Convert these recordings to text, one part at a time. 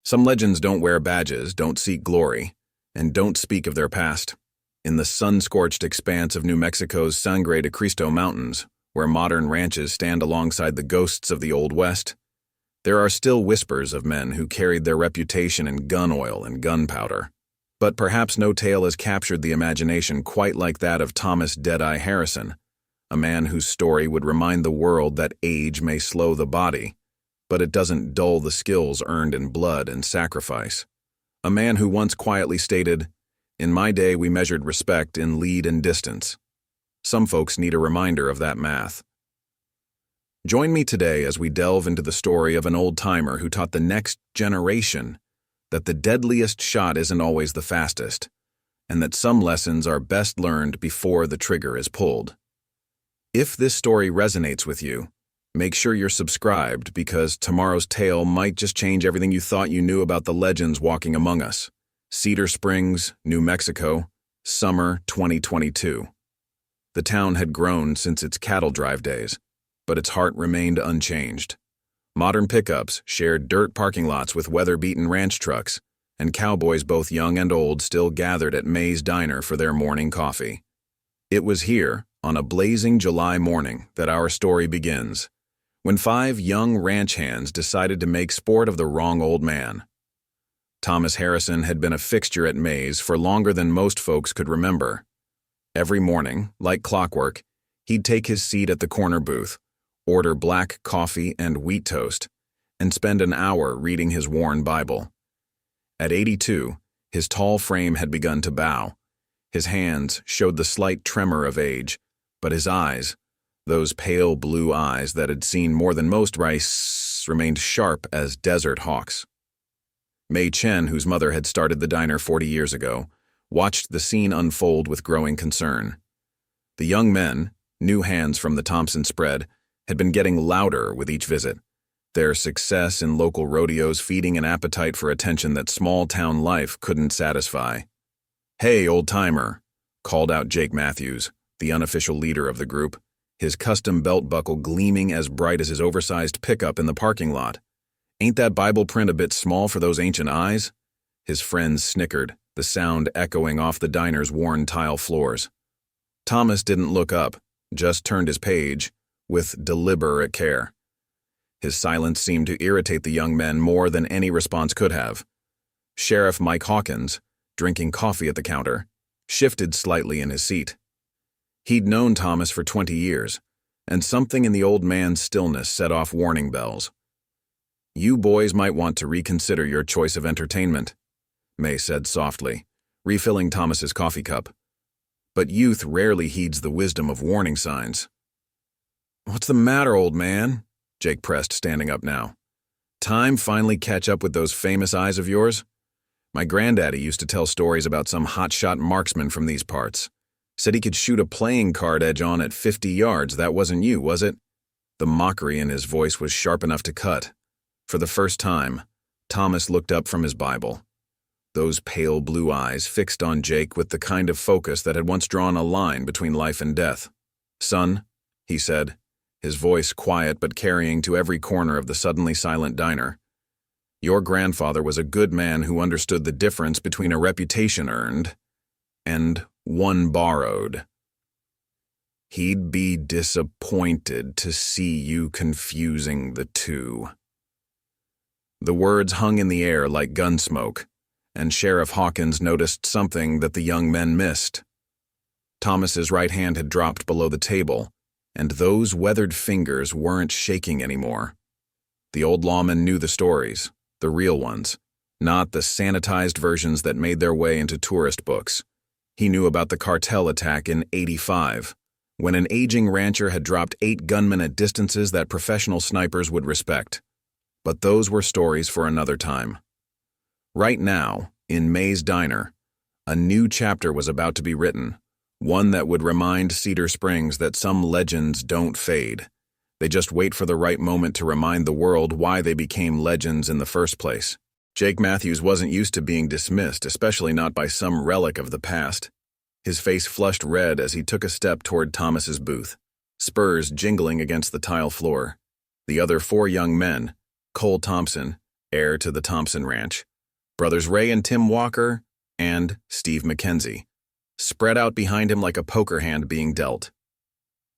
Some legends don't wear badges, don't seek glory, and don't speak of their past. In the sun-scorched expanse of New Mexico's Sangre de Cristo mountains, where modern ranches stand alongside the ghosts of the Old West, there are still whispers of men who carried their reputation in gun oil and gunpowder. But perhaps no tale has captured the imagination quite like that of Thomas "Deadeye" Harrison, a man whose story would remind the world that age may slow the body, but it doesn't dull the skills earned in blood and sacrifice. A man who once quietly stated, "In my day we measured respect in lead and distance." Some folks need a reminder of that math. Join me today as we delve into the story of an old-timer who taught the next generation that the deadliest shot isn't always the fastest, and that some lessons are best learned before the trigger is pulled. If this story resonates with you, make sure you're subscribed because tomorrow's tale might just change everything you thought you knew about the legends walking among us. Cedar Springs, New Mexico, summer 2022. The town had grown since its cattle drive days, but its heart remained unchanged. Modern pickups shared dirt parking lots with weather-beaten ranch trucks, and cowboys both young and old still gathered at May's Diner for their morning coffee. It was here, on a blazing July morning, that our story begins, when 5 young ranch hands decided to make sport of the wrong old man. Thomas Harrison had been a fixture at May's for longer than most folks could remember. Every morning, like clockwork, he'd take his seat at the corner booth, order black coffee and wheat toast, and spend an hour reading his worn Bible. At 82, his tall frame had begun to bow. His hands showed the slight tremor of age, but his eyes, those pale blue eyes that had seen more than most rice, remained sharp as desert hawks. May Chen, whose mother had started the diner 40 years ago, watched the scene unfold with growing concern. The young men, new hands from the Thompson spread, had been getting louder with each visit, their success in local rodeos feeding an appetite for attention that small-town life couldn't satisfy. "Hey, old-timer," called out Jake Matthews, the unofficial leader of the group, his custom belt buckle gleaming as bright as his oversized pickup in the parking lot. "Ain't that Bible print a bit small for those ancient eyes?" His friends snickered, the sound echoing off the diner's worn tile floors. Thomas didn't look up, just turned his page, with deliberate care. His silence seemed to irritate the young men more than any response could have. Sheriff Mike Hawkins, drinking coffee at the counter, shifted slightly in his seat. He'd known Thomas for 20 years, and something in the old man's stillness set off warning bells. "You boys might want to reconsider your choice of entertainment," May said softly, refilling Thomas's coffee cup. "But youth rarely heeds the wisdom of warning signs." "What's the matter, old man?" Jake pressed, standing up now. "Time finally catch up with those famous eyes of yours? My granddaddy used to tell stories about some hotshot marksman from these parts. Said he could shoot a playing card edge on at 50 yards. That wasn't you, was it?" The mockery in his voice was sharp enough to cut. For the first time, Thomas looked up from his Bible. Those pale blue eyes fixed on Jake with the kind of focus that had once drawn a line between life and death. "Son," he said, his voice quiet but carrying to every corner of the suddenly silent diner, "your grandfather was a good man who understood the difference between a reputation earned and one borrowed. He'd be disappointed to see you confusing the two." The words hung in the air like gun smoke, and Sheriff Hawkins noticed something that the young men missed. Thomas's right hand had dropped below the table, and those weathered fingers weren't shaking anymore. The old lawman knew the stories, the real ones, not the sanitized versions that made their way into tourist books. He knew about the cartel attack in '85, when an aging rancher had dropped 8 gunmen at distances that professional snipers would respect. But those were stories for another time. Right now, in May's Diner, a new chapter was about to be written, one that would remind Cedar Springs that some legends don't fade. They just wait for the right moment to remind the world why they became legends in the first place. Jake Matthews wasn't used to being dismissed, especially not by some relic of the past. His face flushed red as he took a step toward Thomas's booth, spurs jingling against the tile floor. The other 4 young men, Cole Thompson, heir to the Thompson Ranch, brothers Ray and Tim Walker, and Steve McKenzie, spread out behind him like a poker hand being dealt.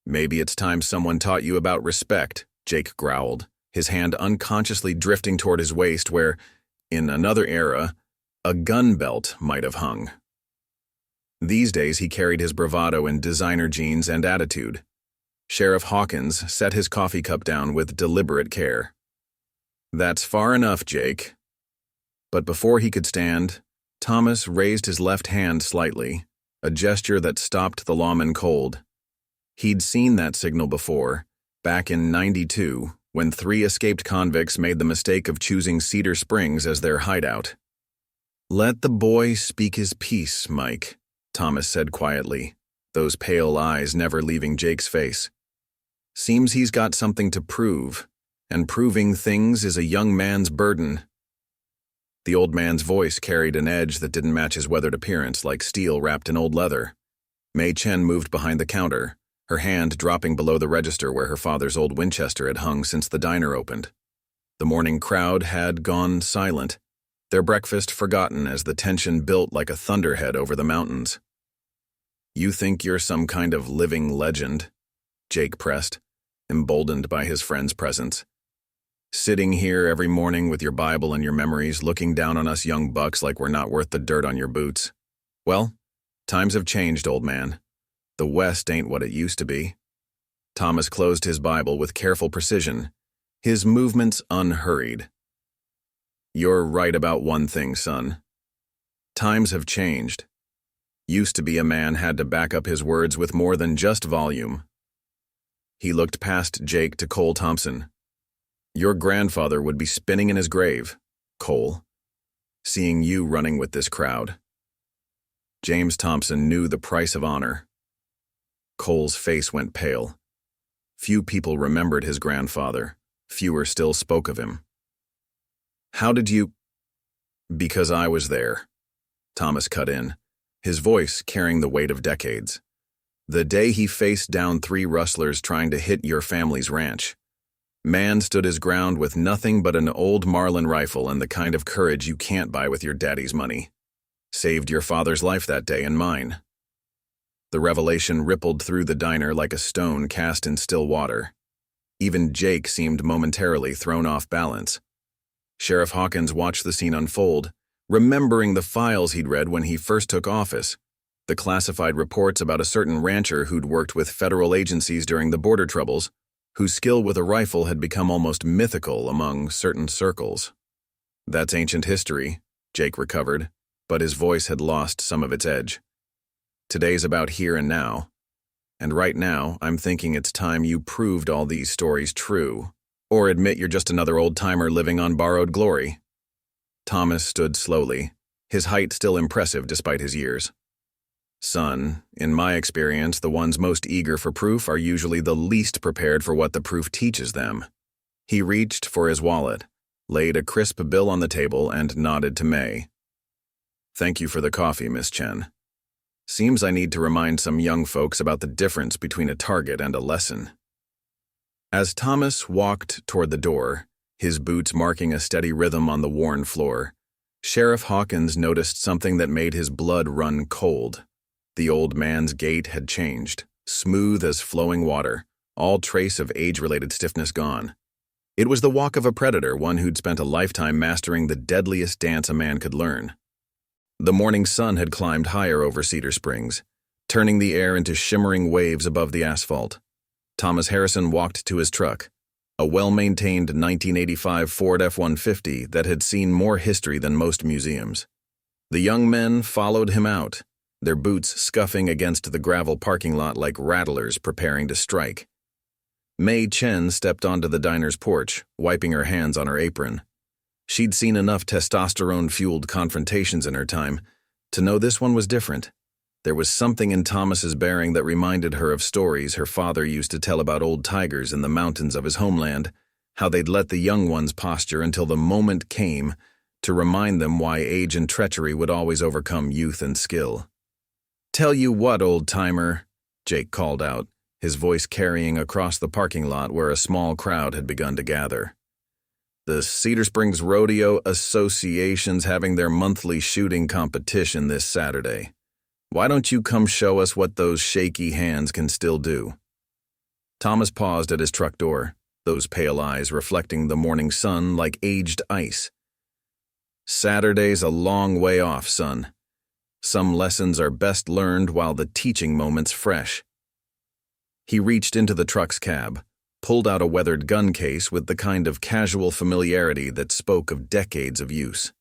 "Maybe it's time someone taught you about respect," Jake growled, his hand unconsciously drifting toward his waist where, in another era, a gun belt might have hung. These days he carried his bravado in designer jeans and attitude. Sheriff Hawkins set his coffee cup down with deliberate care. "That's far enough, Jake." But before he could stand, Thomas raised his left hand slightly, a gesture that stopped the lawman cold. He'd seen that signal before, back in '92, when 3 escaped convicts made the mistake of choosing Cedar Springs as their hideout. "Let the boy speak his piece, Mike," Thomas said quietly, those pale eyes never leaving Jake's face. "Seems he's got something to prove, and proving things is a young man's burden." The old man's voice carried an edge that didn't match his weathered appearance, like steel wrapped in old leather. Mei Chen moved behind the counter, her hand dropping below the register where her father's old Winchester had hung since the diner opened. The morning crowd had gone silent, their breakfast forgotten as the tension built like a thunderhead over the mountains. "You think you're some kind of living legend?" Jake pressed, emboldened by his friend's presence. "Sitting here every morning with your Bible and your memories, looking down on us young bucks like we're not worth the dirt on your boots. Well, times have changed, old man. The West ain't what it used to be." Thomas closed his Bible with careful precision, his movements unhurried. "You're right about one thing, son. Times have changed. Used to be a man had to back up his words with more than just volume." He looked past Jake to Cole Thompson. "Your grandfather would be spinning in his grave, Cole, seeing you running with this crowd." James Thompson knew the price of honor. Cole's face went pale. Few people remembered his grandfather. Fewer still spoke of him. "How did you—" "Because I was there," Thomas cut in, his voice carrying the weight of decades. "The day he faced down 3 rustlers trying to hit your family's ranch. Man stood his ground with nothing but an old Marlin rifle and the kind of courage you can't buy with your daddy's money. Saved your father's life that day and mine." The revelation rippled through the diner like a stone cast in still water. Even Jake seemed momentarily thrown off balance. Sheriff Hawkins watched the scene unfold, remembering the files he'd read when he first took office, the classified reports about a certain rancher who'd worked with federal agencies during the border troubles, whose skill with a rifle had become almost mythical among certain circles. "That's ancient history," Jake recovered, but his voice had lost some of its edge. "Today's about here and now. And right now, I'm thinking it's time you proved all these stories true, or admit you're just another old-timer living on borrowed glory." Thomas stood slowly, his height still impressive despite his years. "Son, in my experience, the ones most eager for proof are usually the least prepared for what the proof teaches them." He reached for his wallet, laid a crisp bill on the table, and nodded to May. "Thank you for the coffee, Miss Chen. Seems I need to remind some young folks about the difference between a target and a lesson." As Thomas walked toward the door, his boots marking a steady rhythm on the worn floor, Sheriff Hawkins noticed something that made his blood run cold. The old man's gait had changed, smooth as flowing water, all trace of age-related stiffness gone. It was the walk of a predator, one who'd spent a lifetime mastering the deadliest dance a man could learn. The morning sun had climbed higher over Cedar Springs, turning the air into shimmering waves above the asphalt. Thomas Harrison walked to his truck, a well-maintained 1985 Ford F-150 that had seen more history than most museums. The young men followed him out, their boots scuffing against the gravel parking lot like rattlers preparing to strike. Mei Chen stepped onto the diner's porch, wiping her hands on her apron. She'd seen enough testosterone-fueled confrontations in her time to know this one was different. There was something in Thomas's bearing that reminded her of stories her father used to tell about old tigers in the mountains of his homeland, how they'd let the young ones posture until the moment came to remind them why age and treachery would always overcome youth and skill. "Tell you what, old-timer," Jake called out, his voice carrying across the parking lot where a small crowd had begun to gather. The Cedar Springs Rodeo Association's having their monthly shooting competition this Saturday. Why don't you come show us what those shaky hands can still do?" Thomas paused at his truck door, those pale eyes reflecting the morning sun like aged ice. "Saturday's a long way off, son. Some lessons are best learned while the teaching moment's fresh." He reached into the truck's cab, pulled out a weathered gun case with the kind of casual familiarity that spoke of decades of use.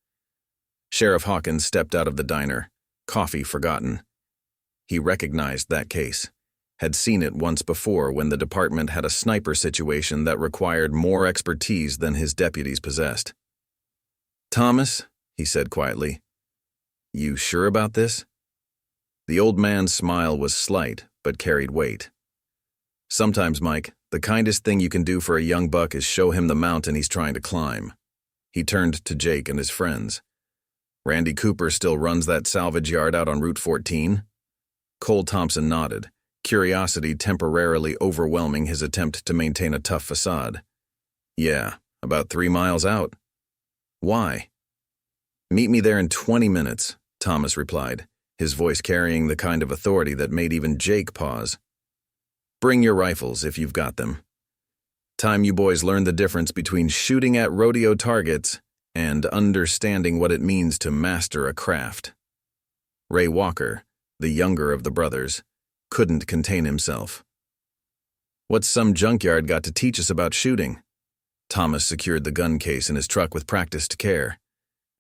Sheriff Hawkins stepped out of the diner, coffee forgotten. He recognized that case, had seen it once before when the department had a sniper situation that required more expertise than his deputies possessed. "Thomas," he said quietly, "you sure about this?" The old man's smile was slight, but carried weight. "Sometimes, Mike, the kindest thing you can do for a young buck is show him the mountain he's trying to climb." He turned to Jake and his friends. "Randy Cooper still runs that salvage yard out on Route 14? Cole Thompson nodded, curiosity temporarily overwhelming his attempt to maintain a tough facade. "Yeah, about 3 miles out." "Why?" "Meet me there in 20 minutes, Thomas replied, his voice carrying the kind of authority that made even Jake pause. "Bring your rifles if you've got them. Time you boys learn the difference between shooting at rodeo targets and understanding what it means to master a craft." Ray Walker, the younger of the brothers, couldn't contain himself. "What's some junkyard got to teach us about shooting?" Thomas secured the gun case in his truck with practiced care.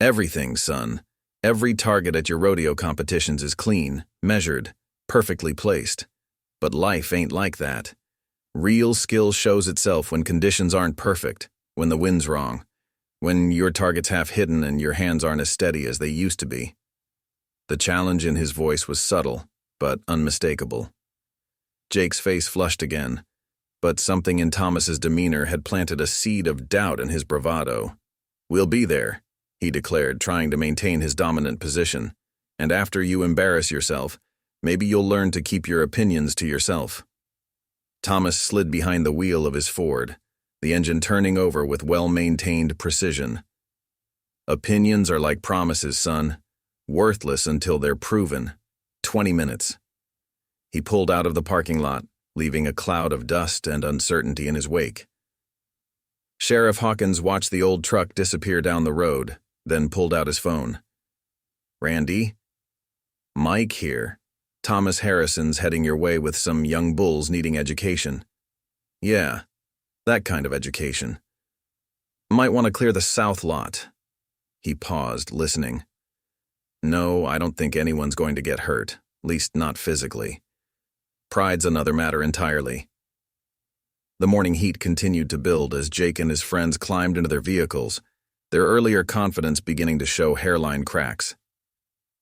"Everything, son. Every target at your rodeo competitions is clean, measured, perfectly placed. But life ain't like that. Real skill shows itself when conditions aren't perfect, when the wind's wrong, when your target's half hidden and your hands aren't as steady as they used to be." The challenge in his voice was subtle, but unmistakable. Jake's face flushed again, but something in Thomas's demeanor had planted a seed of doubt in his bravado. "We'll be there," he declared, trying to maintain his dominant position. "And after you embarrass yourself, maybe you'll learn to keep your opinions to yourself." Thomas slid behind the wheel of his Ford, the engine turning over with well-maintained precision. "Opinions are like promises, son. Worthless until they're proven. 20 minutes. He pulled out of the parking lot, leaving a cloud of dust and uncertainty in his wake. Sheriff Hawkins watched the old truck disappear down the road, then pulled out his phone. "Randy? Mike here. Thomas Harrison's heading your way with some young bulls needing education." "Yeah, that kind of education. Might want to clear the south lot." He paused, listening. "No, I don't think anyone's going to get hurt, least not physically. Pride's another matter entirely." The morning heat continued to build as Jake and his friends climbed into their vehicles, their earlier confidence beginning to show hairline cracks.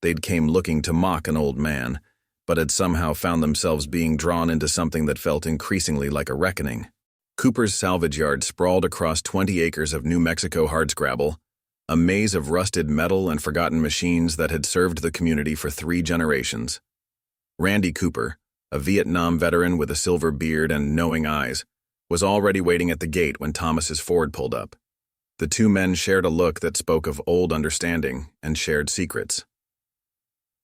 They'd came looking to mock an old man, but had somehow found themselves being drawn into something that felt increasingly like a reckoning. Cooper's salvage yard sprawled across 20 acres of New Mexico hardscrabble, a maze of rusted metal and forgotten machines that had served the community for 3 generations. Randy Cooper, a Vietnam veteran with a silver beard and knowing eyes, was already waiting at the gate when Thomas's Ford pulled up. The 2 men shared a look that spoke of old understanding and shared secrets.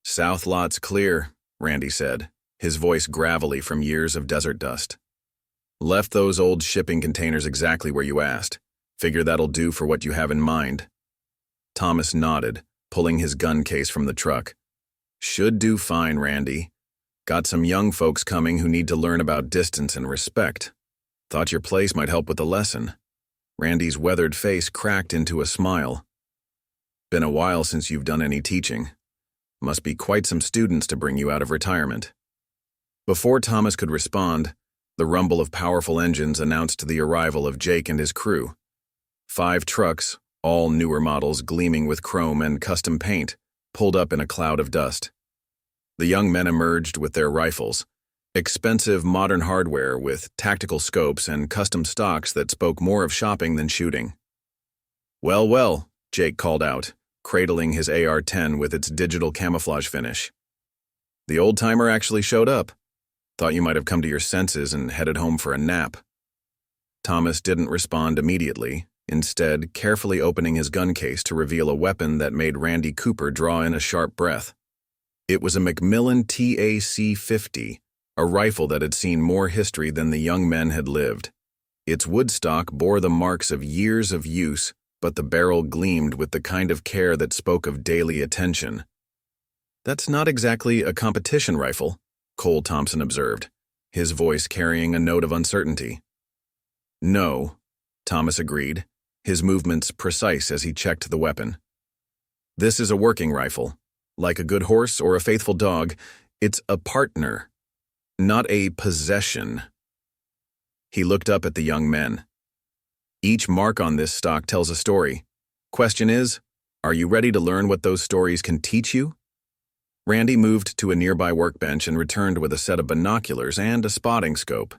"South lot's clear," Randy said, his voice gravelly from years of desert dust. "Left those old shipping containers exactly where you asked. Figure that'll do for what you have in mind." Thomas nodded, pulling his gun case from the truck. "Should do fine, Randy. Got some young folks coming who need to learn about distance and respect. Thought your place might help with the lesson." Randy's weathered face cracked into a smile. "Been a while since you've done any teaching. Must be quite some students to bring you out of retirement." Before Thomas could respond, the rumble of powerful engines announced the arrival of Jake and his crew. 5 trucks, all newer models gleaming with chrome and custom paint, pulled up in a cloud of dust. The young men emerged with their rifles, expensive modern hardware with tactical scopes and custom stocks that spoke more of shopping than shooting. "Well, well," Jake called out, cradling his AR-10 with its digital camouflage finish. "The old-timer actually showed up. Thought you might have come to your senses and headed home for a nap." Thomas didn't respond immediately, instead carefully opening his gun case to reveal a weapon that made Randy Cooper draw in a sharp breath. It was a Macmillan TAC-50, a rifle that had seen more history than the young men had lived. Its woodstock bore the marks of years of use, but the barrel gleamed with the kind of care that spoke of daily attention. "That's not exactly a competition rifle," Cole Thompson observed, his voice carrying a note of uncertainty. "No," Thomas agreed, his movements precise as he checked the weapon. "This is a working rifle. Like a good horse or a faithful dog, it's a partner, not a possession." He looked up at the young men. "Each mark on this stock tells a story. Question is, are you ready to learn what those stories can teach you?" Randy moved to a nearby workbench and returned with a set of binoculars and a spotting scope.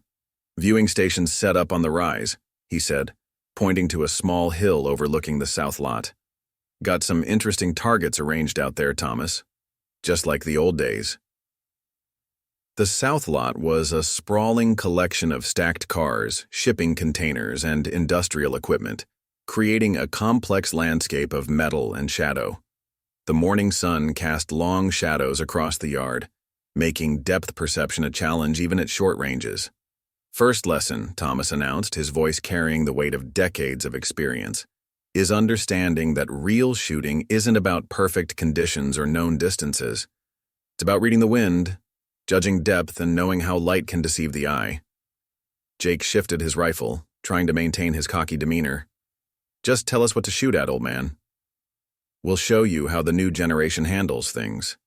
"Viewing stations set up on the rise," he said, pointing to a small hill overlooking the south lot. "Got some interesting targets arranged out there, Thomas. Just like the old days." The south lot was a sprawling collection of stacked cars, shipping containers, and industrial equipment, creating a complex landscape of metal and shadow. The morning sun cast long shadows across the yard, making depth perception a challenge even at short ranges. "First lesson," Thomas announced, his voice carrying the weight of decades of experience, "is understanding that real shooting isn't about perfect conditions or known distances. It's about reading the wind, judging depth, and knowing how light can deceive the eye." Jake shifted his rifle, trying to maintain his cocky demeanor. "Just tell us what to shoot at, old man. We'll show you how the new generation handles things."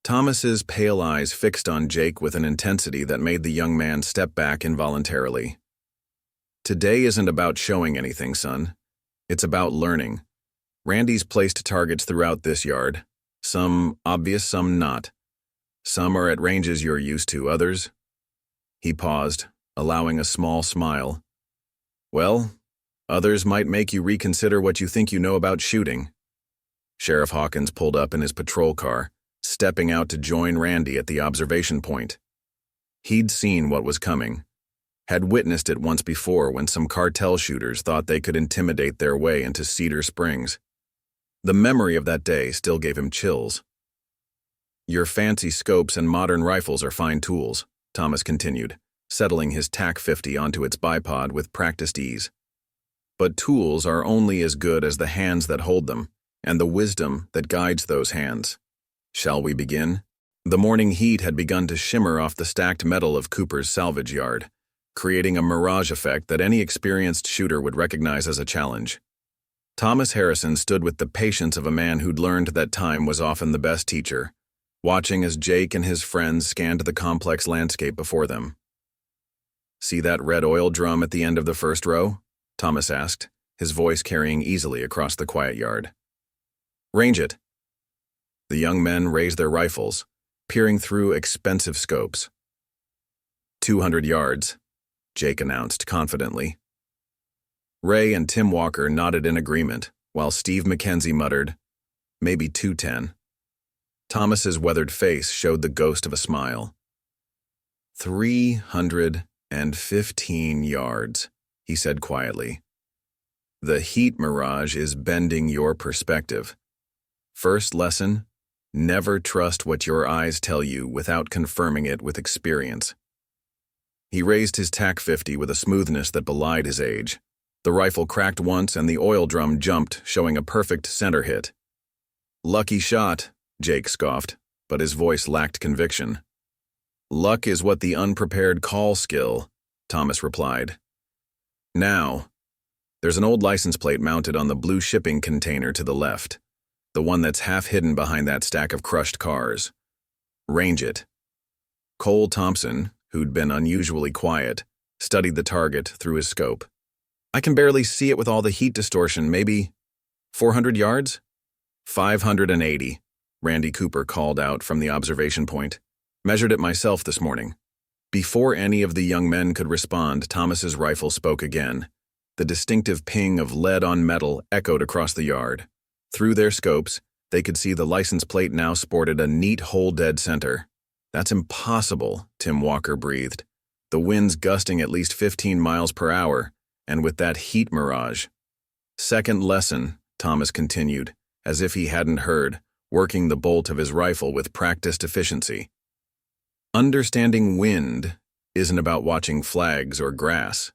Thomas's pale eyes fixed on Jake with an intensity that made the young man step back involuntarily. "Today isn't about showing anything, son. It's about learning. Randy's placed targets throughout this yard. Some obvious, some not. Some are at ranges you're used to, others." He paused, allowing a small smile. "Well, others might make you reconsider what you think you know about shooting." Sheriff Hawkins pulled up in his patrol car, stepping out to join Randy at the observation point. He'd seen what was coming, had witnessed it once before when some cartel shooters thought they could intimidate their way into Cedar Springs. The memory of that day still gave him chills. "Your fancy scopes and modern rifles are fine tools," Thomas continued, settling his TAC-50 onto its bipod with practiced ease. "But tools are only as good as the hands that hold them, and the wisdom that guides those hands. Shall we begin?" The morning heat had begun to shimmer off the stacked metal of Cooper's salvage yard, creating a mirage effect that any experienced shooter would recognize as a challenge. Thomas Harrison stood with the patience of a man who'd learned that time was often the best teacher, watching as Jake and his friends scanned the complex landscape before them. "See that red oil drum at the end of the first row?" Thomas asked, his voice carrying easily across the quiet yard. "Range it." The young men raised their rifles, peering through expensive scopes. 200 yards, Jake announced confidently. Ray and Tim Walker nodded in agreement, while Steve McKenzie muttered, "Maybe 210. Thomas's weathered face showed the ghost of a smile. 315 yards, he said quietly. "The heat mirage is bending your perspective. First lesson, never trust what your eyes tell you without confirming it with experience." He raised his TAC-50 with a smoothness that belied his age. The rifle cracked once and the oil drum jumped, showing a perfect center hit. "Lucky shot," Jake scoffed, but his voice lacked conviction. "Luck is what the unprepared call skill," Thomas replied. "Now, there's an old license plate mounted on the blue shipping container to the left, the one that's half hidden behind that stack of crushed cars. Range it." Cole Thompson, who'd been unusually quiet, studied the target through his scope. "I can barely see it with all the heat distortion, maybe 400 yards? 580, Randy Cooper called out from the observation point. "Measured it myself this morning." Before any of the young men could respond, Thomas's rifle spoke again. The distinctive ping of lead on metal echoed across the yard. Through their scopes, they could see the license plate now sported a neat hole dead center. "That's impossible," Tim Walker breathed. "The wind's gusting at least 15 miles per hour, and with that heat mirage, Second lesson, Thomas continued, as if he hadn't heard, working the bolt of his rifle with practiced efficiency. Understanding wind isn't about watching flags or grass.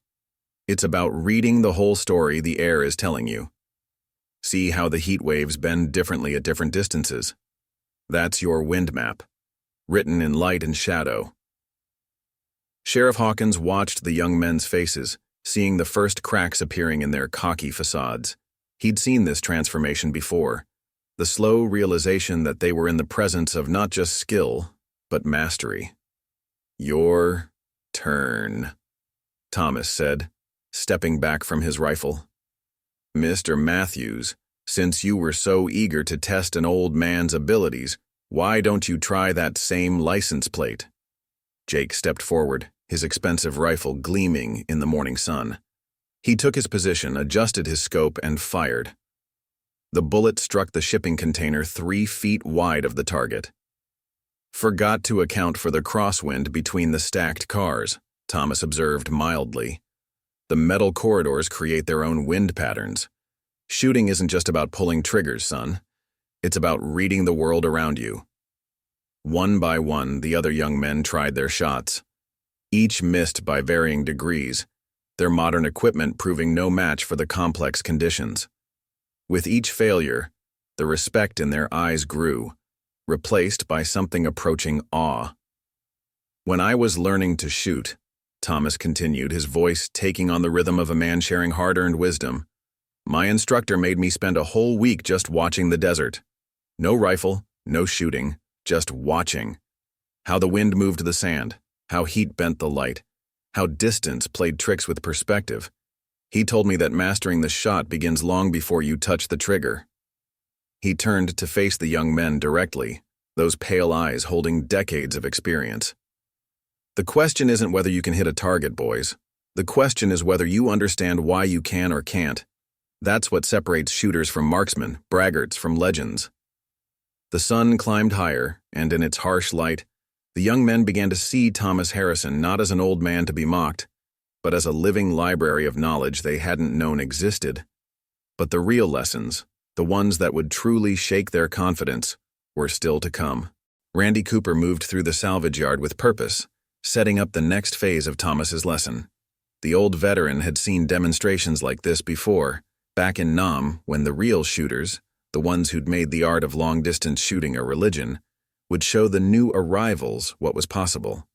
It's about reading the whole story the air is telling you. See how the heat waves bend differently at different distances. That's your wind map, written in light and shadow. Sheriff Hawkins watched the young men's faces, seeing the first cracks appearing in their cocky facades. He'd seen this transformation before, the slow realization that they were in the presence of not just skill, but mastery. "Your turn," Thomas said, stepping back from his rifle. "Mr. Matthews, since you were so eager to test an old man's abilities, why don't you try that same license plate?" Jake stepped forward, his expensive rifle gleaming in the morning sun. He took his position, adjusted his scope, and fired. The bullet struck the shipping container 3 feet wide of the target. "Forgot to account for the crosswind between the stacked cars," Thomas observed mildly. "The metal corridors create their own wind patterns. Shooting isn't just about pulling triggers, son. It's about reading the world around you." One by one, the other young men tried their shots. Each missed by varying degrees, their modern equipment proving no match for the complex conditions. With each failure, the respect in their eyes grew, replaced by something approaching awe. "When I was learning to shoot," Thomas continued, his voice taking on the rhythm of a man sharing hard-earned wisdom, "my instructor made me spend a whole week just watching the desert. No rifle, no shooting, just watching. How the wind moved the sand, how heat bent the light, how distance played tricks with perspective. He told me that mastering the shot begins long before you touch the trigger." He turned to face the young men directly, those pale eyes holding decades of experience. "The question isn't whether you can hit a target, boys. The question is whether you understand why you can or can't. That's what separates shooters from marksmen, braggarts from legends." The sun climbed higher, and in its harsh light, the young men began to see Thomas Harrison not as an old man to be mocked, but as a living library of knowledge they hadn't known existed. But the real lessons, the ones that would truly shake their confidence, were still to come. Randy Cooper moved through the salvage yard with purpose, setting up the next phase of Thomas's lesson. The old veteran had seen demonstrations like this before, back in Nam, when the real shooters, the ones who'd made the art of long-distance shooting a religion, would show the new arrivals what was possible.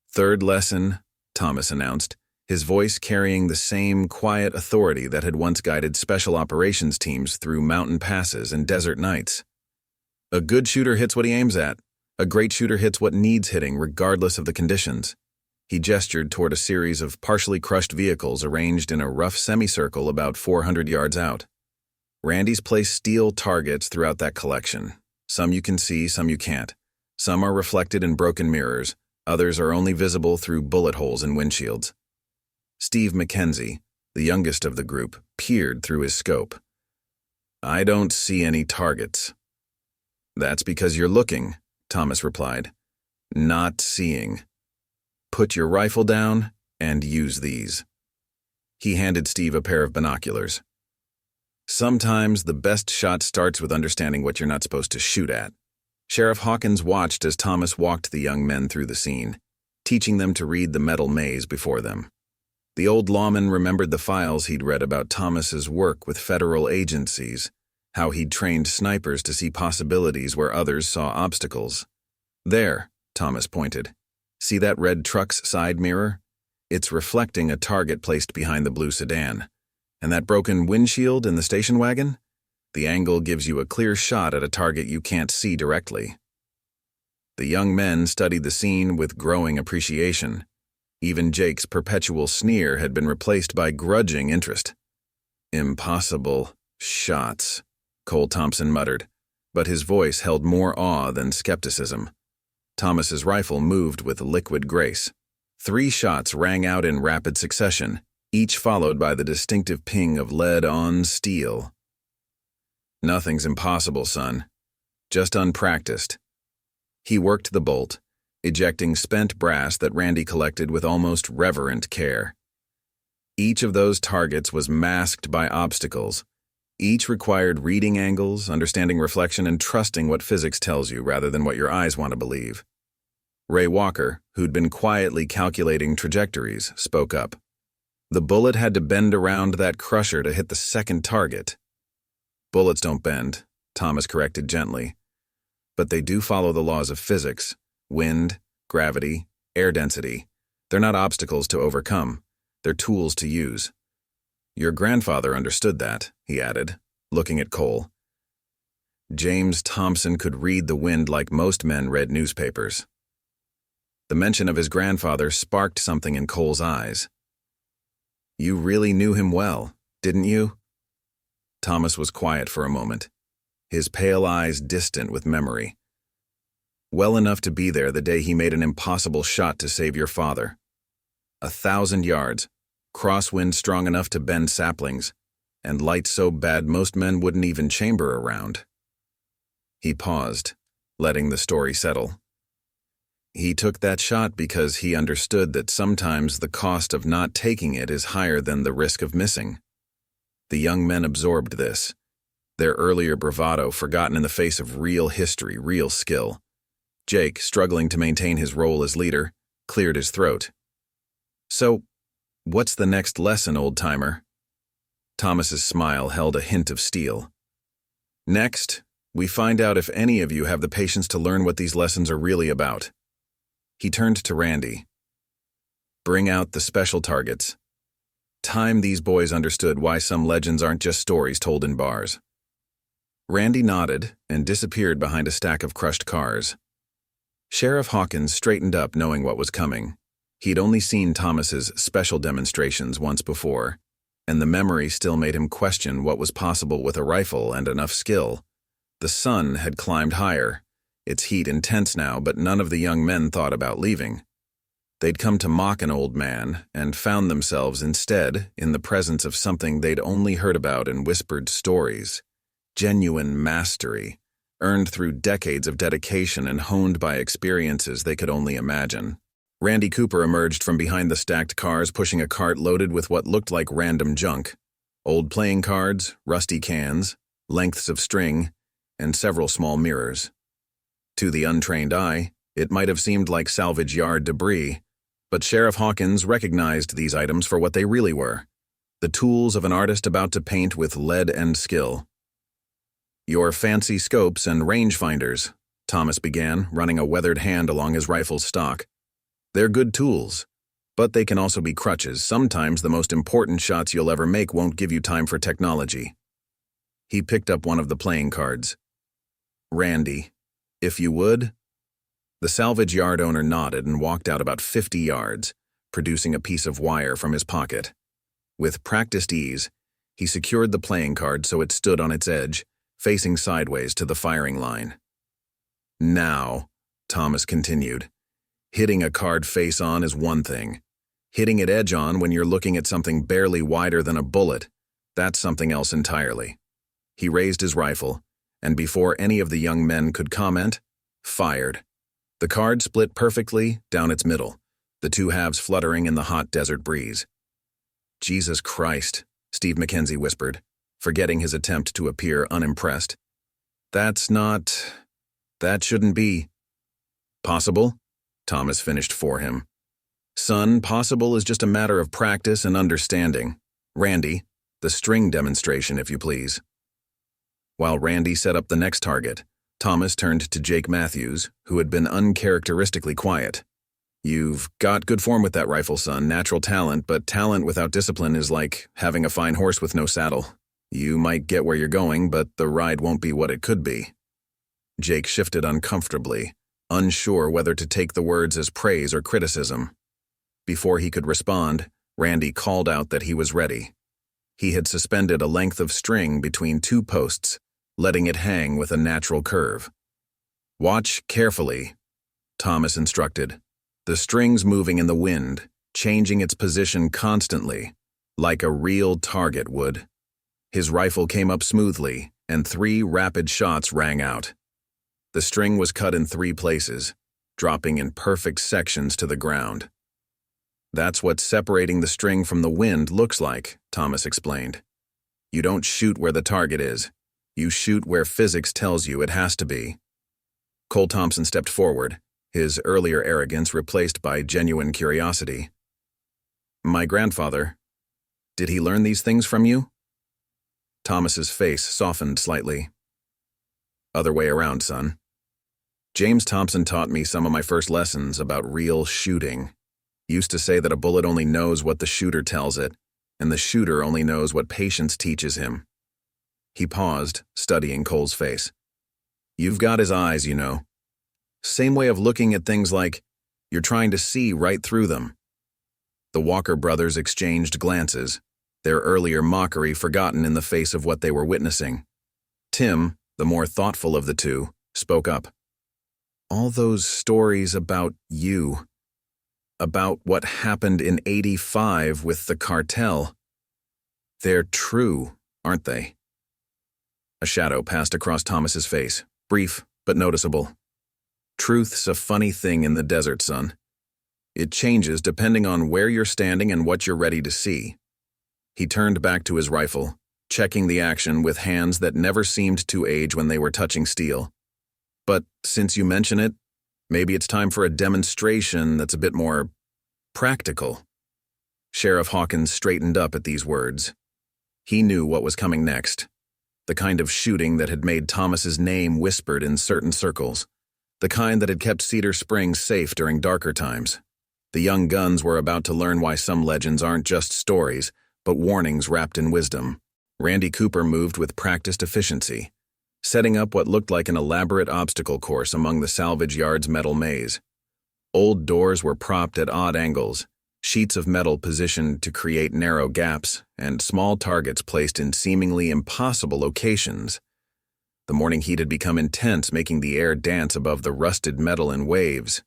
"Third lesson," Thomas announced, his voice carrying the same quiet authority that had once guided special operations teams through mountain passes and desert nights. "A good shooter hits what he aims at. A great shooter hits what needs hitting regardless of the conditions." He gestured toward a series of partially crushed vehicles arranged in a rough semicircle about 400 yards out. Randy's placed steel targets throughout that collection. Some you can see, some you can't. Some are reflected in broken mirrors, others are only visible through bullet holes in windshields. Steve McKenzie, the youngest of the group, peered through his scope. "I don't see any targets." "That's because you're looking," Thomas replied. "Not seeing. Put your rifle down and use these." He handed Steve a pair of binoculars. "Sometimes the best shot starts with understanding what you're not supposed to shoot at." Sheriff Hawkins watched as Thomas walked the young men through the scene, teaching them to read the metal maze before them. The old lawman remembered the files he'd read about Thomas's work with federal agencies, how he'd trained snipers to see possibilities where others saw obstacles. "There," Thomas pointed. "See that red truck's side mirror? It's reflecting a target placed behind the blue sedan. And that broken windshield in the station wagon? The angle gives you a clear shot at a target you can't see directly." The young men studied the scene with growing appreciation. Even Jake's perpetual sneer had been replaced by grudging interest. "Impossible shots," Cole Thompson muttered, but his voice held more awe than skepticism. Thomas's rifle moved with liquid grace. 3 shots rang out in rapid succession, each followed by the distinctive ping of lead on steel. "Nothing's impossible, son. Just unpracticed." He worked the bolt, ejecting spent brass that Randy collected with almost reverent care. Each of those targets was masked by obstacles. Each required reading angles, understanding reflection, and trusting what physics tells you rather than what your eyes want to believe. Ray Walker, who'd been quietly calculating trajectories, spoke up. The bullet had to bend around that crusher to hit the second target. Bullets don't bend, Thomas corrected gently. But they do follow the laws of physics: wind, gravity, air density. They're not obstacles to overcome. They're tools to use. Your grandfather understood that, he added, looking at Cole. James Thompson could read the wind like most men read newspapers. The mention of his grandfather sparked something in Cole's eyes. You really knew him well, didn't you? Thomas was quiet for a moment, his pale eyes distant with memory. Well enough to be there the day he made an impossible shot to save your father. 1,000 yards, crosswind strong enough to bend saplings, and light so bad most men wouldn't even chamber around. He paused, letting the story settle. He took that shot because he understood that sometimes the cost of not taking it is higher than the risk of missing. The young men absorbed this, their earlier bravado forgotten in the face of real history, real skill. Jake, struggling to maintain his role as leader, cleared his throat. So, what's the next lesson, old-timer? Thomas's smile held a hint of steel. Next, we find out if any of you have the patience to learn what these lessons are really about. He turned to Randy. Bring out the special targets. Time these boys understood why some legends aren't just stories told in bars. Randy nodded and disappeared behind a stack of crushed cars. Sheriff Hawkins straightened up, knowing what was coming. He'd only seen Thomas's special demonstrations once before, and the memory still made him question what was possible with a rifle and enough skill. The sun had climbed higher, its heat intense now, but none of the young men thought about leaving. They'd come to mock an old man and found themselves instead in the presence of something they'd only heard about in whispered stories. Genuine mastery, earned through decades of dedication and honed by experiences they could only imagine. Randy Cooper emerged from behind the stacked cars, pushing a cart loaded with what looked like random junk. Old playing cards, rusty cans, lengths of string, and several small mirrors. To the untrained eye, it might have seemed like salvage yard debris, but Sheriff Hawkins recognized these items for what they really were: the tools of an artist about to paint with lead and skill. Your fancy scopes and rangefinders, Thomas began, running a weathered hand along his rifle's stock. They're good tools, but they can also be crutches. Sometimes the most important shots you'll ever make won't give you time for technology. He picked up one of the playing cards. Randy, if you would. The salvage yard owner nodded and walked out about 50 yards, producing a piece of wire from his pocket. With practiced ease, he secured the playing card so it stood on its edge, facing sideways to the firing line. Now, Thomas continued, hitting a card face-on is one thing. Hitting it edge-on when you're looking at something barely wider than a bullet, that's something else entirely. He raised his rifle, and before any of the young men could comment, fired. The card split perfectly down its middle, the two halves fluttering in the hot desert breeze. Jesus Christ, Steve Mackenzie whispered, forgetting his attempt to appear unimpressed. That shouldn't be. Possible? Thomas finished for him. Son, possible is just a matter of practice and understanding. Randy, the string demonstration, if you please. While Randy set up the next target, Thomas turned to Jake Matthews, who had been uncharacteristically quiet. You've got good form with that rifle, son, natural talent, but talent without discipline is like having a fine horse with no saddle. You might get where you're going, but the ride won't be what it could be. Jake shifted uncomfortably, unsure whether to take the words as praise or criticism. Before he could respond, Randy called out that he was ready. He had suspended a length of string between two posts, letting it hang with a natural curve. Watch carefully, Thomas instructed. The string's moving in the wind, changing its position constantly, like a real target would. His rifle came up smoothly, and 3 rapid shots rang out. The string was cut in 3 places, dropping in perfect sections to the ground. That's what separating the string from the wind looks like, Thomas explained. You don't shoot where the target is. You shoot where physics tells you it has to be. Cole Thompson stepped forward, his earlier arrogance replaced by genuine curiosity. My grandfather, did he learn these things from you? Thomas's face softened slightly. Other way around, son. James Thompson taught me some of my first lessons about real shooting. Used to say that a bullet only knows what the shooter tells it, and the shooter only knows what patience teaches him. He paused, studying Cole's face. You've got his eyes, you know. Same way of looking at things like you're trying to see right through them. The Walker brothers exchanged glances, their earlier mockery forgotten in the face of what they were witnessing. Tim, the more thoughtful of the two, spoke up. All those stories about you, about what happened in '85 with the cartel, they're true, aren't they? A shadow passed across Thomas's face, brief but noticeable. Truth's a funny thing in the desert, son. It changes depending on where you're standing and what you're ready to see. He turned back to his rifle, checking the action with hands that never seemed to age when they were touching steel. But since you mention it, maybe it's time for a demonstration that's a bit more practical. Sheriff Hawkins straightened up at these words. He knew what was coming next. The kind of shooting that had made Thomas's name whispered in certain circles. The kind that had kept Cedar Springs safe during darker times. The young guns were about to learn why some legends aren't just stories, but warnings wrapped in wisdom. Randy Cooper moved with practiced efficiency, setting up what looked like an elaborate obstacle course among the salvage yard's metal maze. Old doors were propped at odd angles, sheets of metal positioned to create narrow gaps, and small targets placed in seemingly impossible locations. The morning heat had become intense, making the air dance above the rusted metal in waves.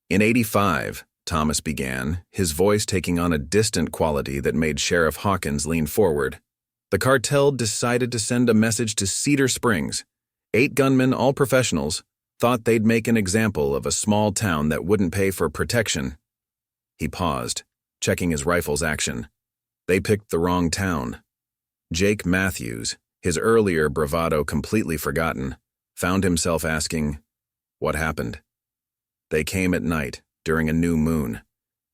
In '85, Thomas began, his voice taking on a distant quality that made Sheriff Hawkins lean forward. The cartel decided to send a message to Cedar Springs. 8 gunmen, all professionals, thought they'd make an example of a small town that wouldn't pay for protection. He paused, checking his rifle's action. They picked the wrong town. Jake Matthews, his earlier bravado completely forgotten, found himself asking, what happened? They came at night, during a new moon,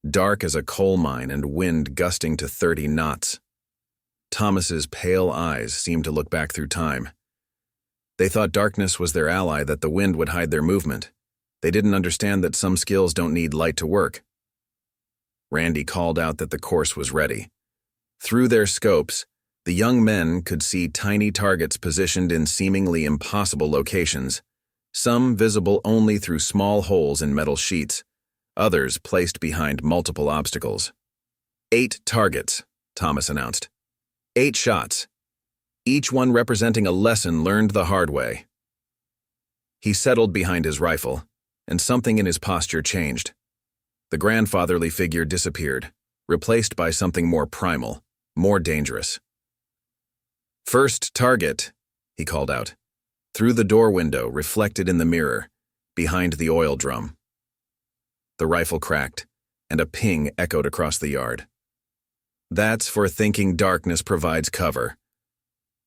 dark as a coal mine and wind gusting to 30 knots. Thomas's pale eyes seemed to look back through time. They thought darkness was their ally, that the wind would hide their movement. They didn't understand that some skills don't need light to work. Randy called out that the course was ready. Through their scopes, the young men could see tiny targets positioned in seemingly impossible locations, some visible only through small holes in metal sheets, others placed behind multiple obstacles. 8 targets, Thomas announced. 8 shots, each one representing a lesson learned the hard way. He settled behind his rifle, and something in his posture changed. The grandfatherly figure disappeared, replaced by something more primal, more dangerous. First target, he called out, through the door window reflected in the mirror, behind the oil drum. The rifle cracked, and a ping echoed across the yard. That's for thinking darkness provides cover.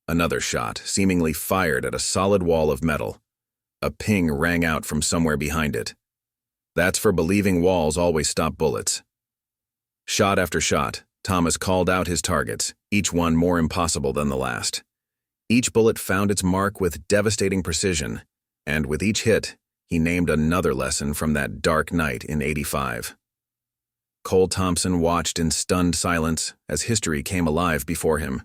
Another shot, seemingly fired at a solid wall of metal. A ping rang out from somewhere behind it. That's for believing walls always stop bullets. Shot after shot, Thomas called out his targets, each one more impossible than the last. Each bullet found its mark with devastating precision, and with each hit, he named another lesson from that dark night in '85. Cole Thompson watched in stunned silence as history came alive before him.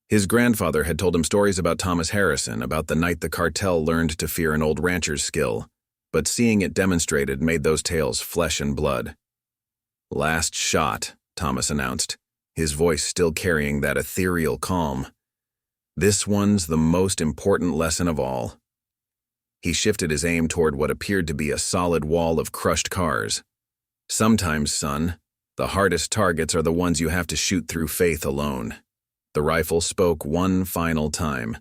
His grandfather had told him stories about Thomas Harrison, about the night the cartel learned to fear an old rancher's skill, but seeing it demonstrated made those tales flesh and blood. Last shot, Thomas announced, his voice still carrying that ethereal calm. This one's the most important lesson of all. He shifted his aim toward what appeared to be a solid wall of crushed cars. Sometimes, son, the hardest targets are the ones you have to shoot through faith alone. The rifle spoke one final time,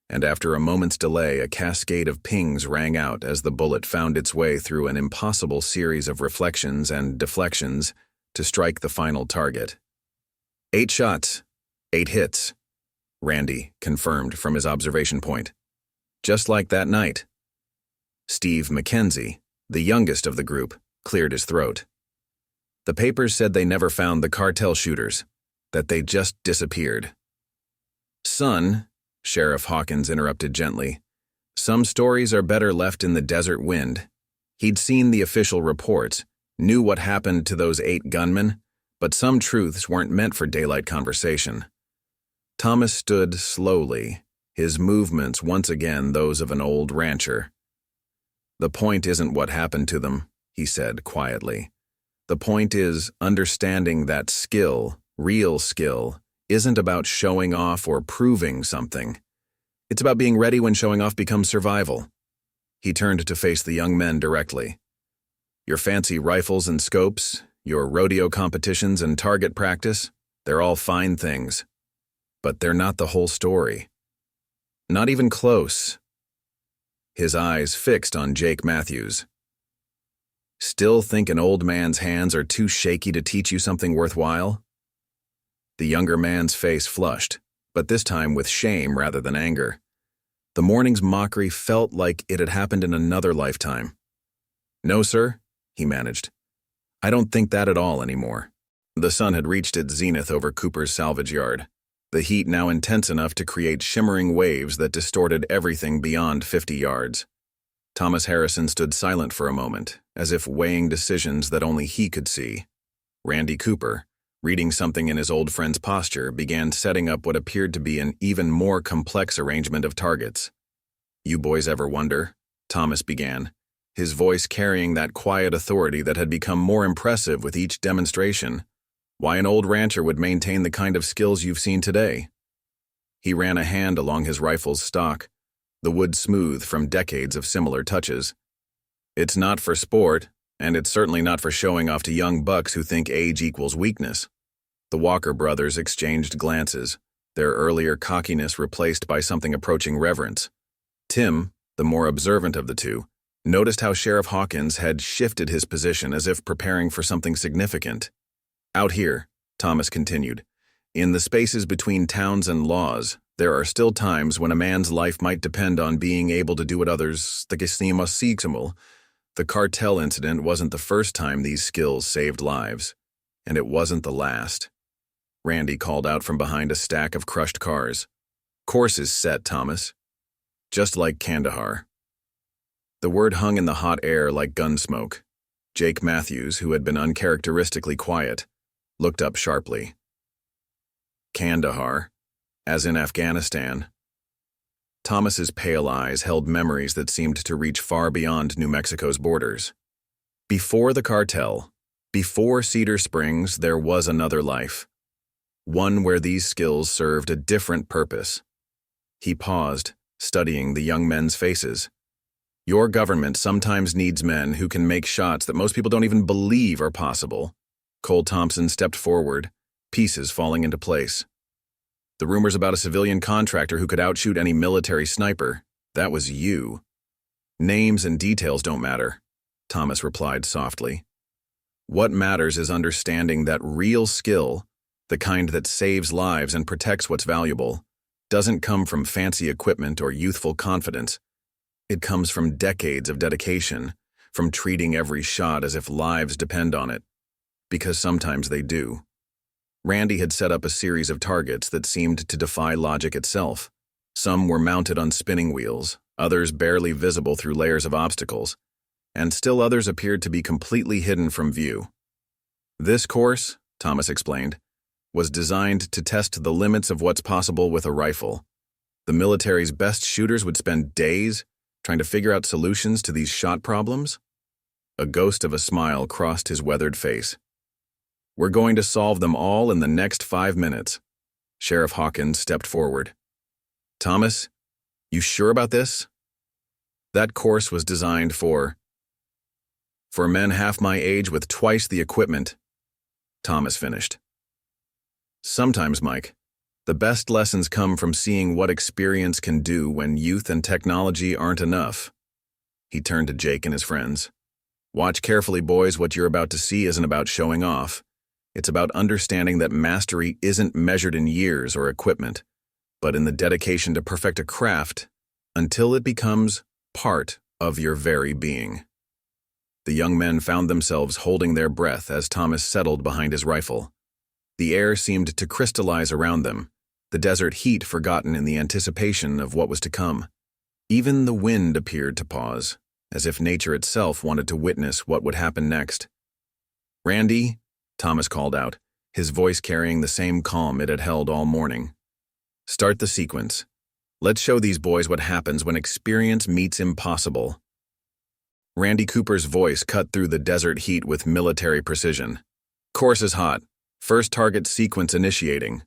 and after a moment's delay, a cascade of pings rang out as the bullet found its way through an impossible series of reflections and deflections, to strike the final target. 8 shots, 8 hits, Randy confirmed from his observation point. Just like that night. Steve McKenzie, the youngest of the group, cleared his throat. The papers said they never found the cartel shooters, that they just disappeared. Son, Sheriff Hawkins interrupted gently, some stories are better left in the desert wind. He'd seen the official reports, knew what happened to those 8 gunmen, but some truths weren't meant for daylight conversation. Thomas stood slowly, his movements once again those of an old rancher. The point isn't what happened to them, he said quietly. The point is understanding that skill, real skill, isn't about showing off or proving something. It's about being ready when showing off becomes survival. He turned to face the young men directly. Your fancy rifles and scopes, your rodeo competitions and target practice, they're all fine things. But they're not the whole story. Not even close. His eyes fixed on Jake Matthews. Still think an old man's hands are too shaky to teach you something worthwhile? The younger man's face flushed, but this time with shame rather than anger. The morning's mockery felt like it had happened in another lifetime. No, sir, he managed. I don't think that at all anymore. The sun had reached its zenith over Cooper's salvage yard, the heat now intense enough to create shimmering waves that distorted everything beyond 50 yards. Thomas Harrison stood silent for a moment, as if weighing decisions that only he could see. Randy Cooper, reading something in his old friend's posture, began setting up what appeared to be an even more complex arrangement of targets. You boys ever wonder? Thomas began, his voice carrying that quiet authority that had become more impressive with each demonstration. Why an old rancher would maintain the kind of skills you've seen today? He ran a hand along his rifle's stock, the wood smooth from decades of similar touches. It's not for sport, and it's certainly not for showing off to young bucks who think age equals weakness. The Walker brothers exchanged glances, their earlier cockiness replaced by something approaching reverence. Tim, the more observant of the two, noticed how Sheriff Hawkins had shifted his position as if preparing for something significant. Out here, Thomas continued, in the spaces between towns and laws, there are still times when a man's life might depend on being able to do what others, the cartel incident wasn't the first time these skills saved lives, and it wasn't the last. Randy called out from behind a stack of crushed cars. Course is set, Thomas. Just like Kandahar. The word hung in the hot air like gun smoke. Jake Matthews, who had been uncharacteristically quiet, looked up sharply. Kandahar, as in Afghanistan. Thomas's pale eyes held memories that seemed to reach far beyond New Mexico's borders. Before the cartel, before Cedar Springs, there was another life. One where these skills served a different purpose. He paused, studying the young men's faces. Your government sometimes needs men who can make shots that most people don't even believe are possible. Cole Thompson stepped forward, pieces falling into place. The rumors about a civilian contractor who could outshoot any military sniper, that was you. Names and details don't matter, Thomas replied softly. What matters is understanding that real skill, the kind that saves lives and protects what's valuable, doesn't come from fancy equipment or youthful confidence. It comes from decades of dedication, from treating every shot as if lives depend on it. Because sometimes they do. Randy had set up a series of targets that seemed to defy logic itself. Some were mounted on spinning wheels, others barely visible through layers of obstacles, and still others appeared to be completely hidden from view. This course, Thomas explained, was designed to test the limits of what's possible with a rifle. The military's best shooters would spend days trying to figure out solutions to these shot problems. A ghost of a smile crossed his weathered face. We're going to solve them all in the next 5 minutes. Sheriff Hawkins stepped forward. Thomas, you sure about this? That course was designed for men half my age with twice the equipment. Thomas finished. Sometimes, Mike, the best lessons come from seeing what experience can do when youth and technology aren't enough. He turned to Jake and his friends. Watch carefully, boys. What you're about to see isn't about showing off. It's about understanding that mastery isn't measured in years or equipment, but in the dedication to perfect a craft until it becomes part of your very being. The young men found themselves holding their breath as Thomas settled behind his rifle. The air seemed to crystallize around them, the desert heat forgotten in the anticipation of what was to come. Even the wind appeared to pause, as if nature itself wanted to witness what would happen next. "Randy," Thomas called out, his voice carrying the same calm it had held all morning. "Start the sequence. Let's show these boys what happens when experience meets impossible." Randy Cooper's voice cut through the desert heat with military precision. "Course is hot. First target sequence initiating."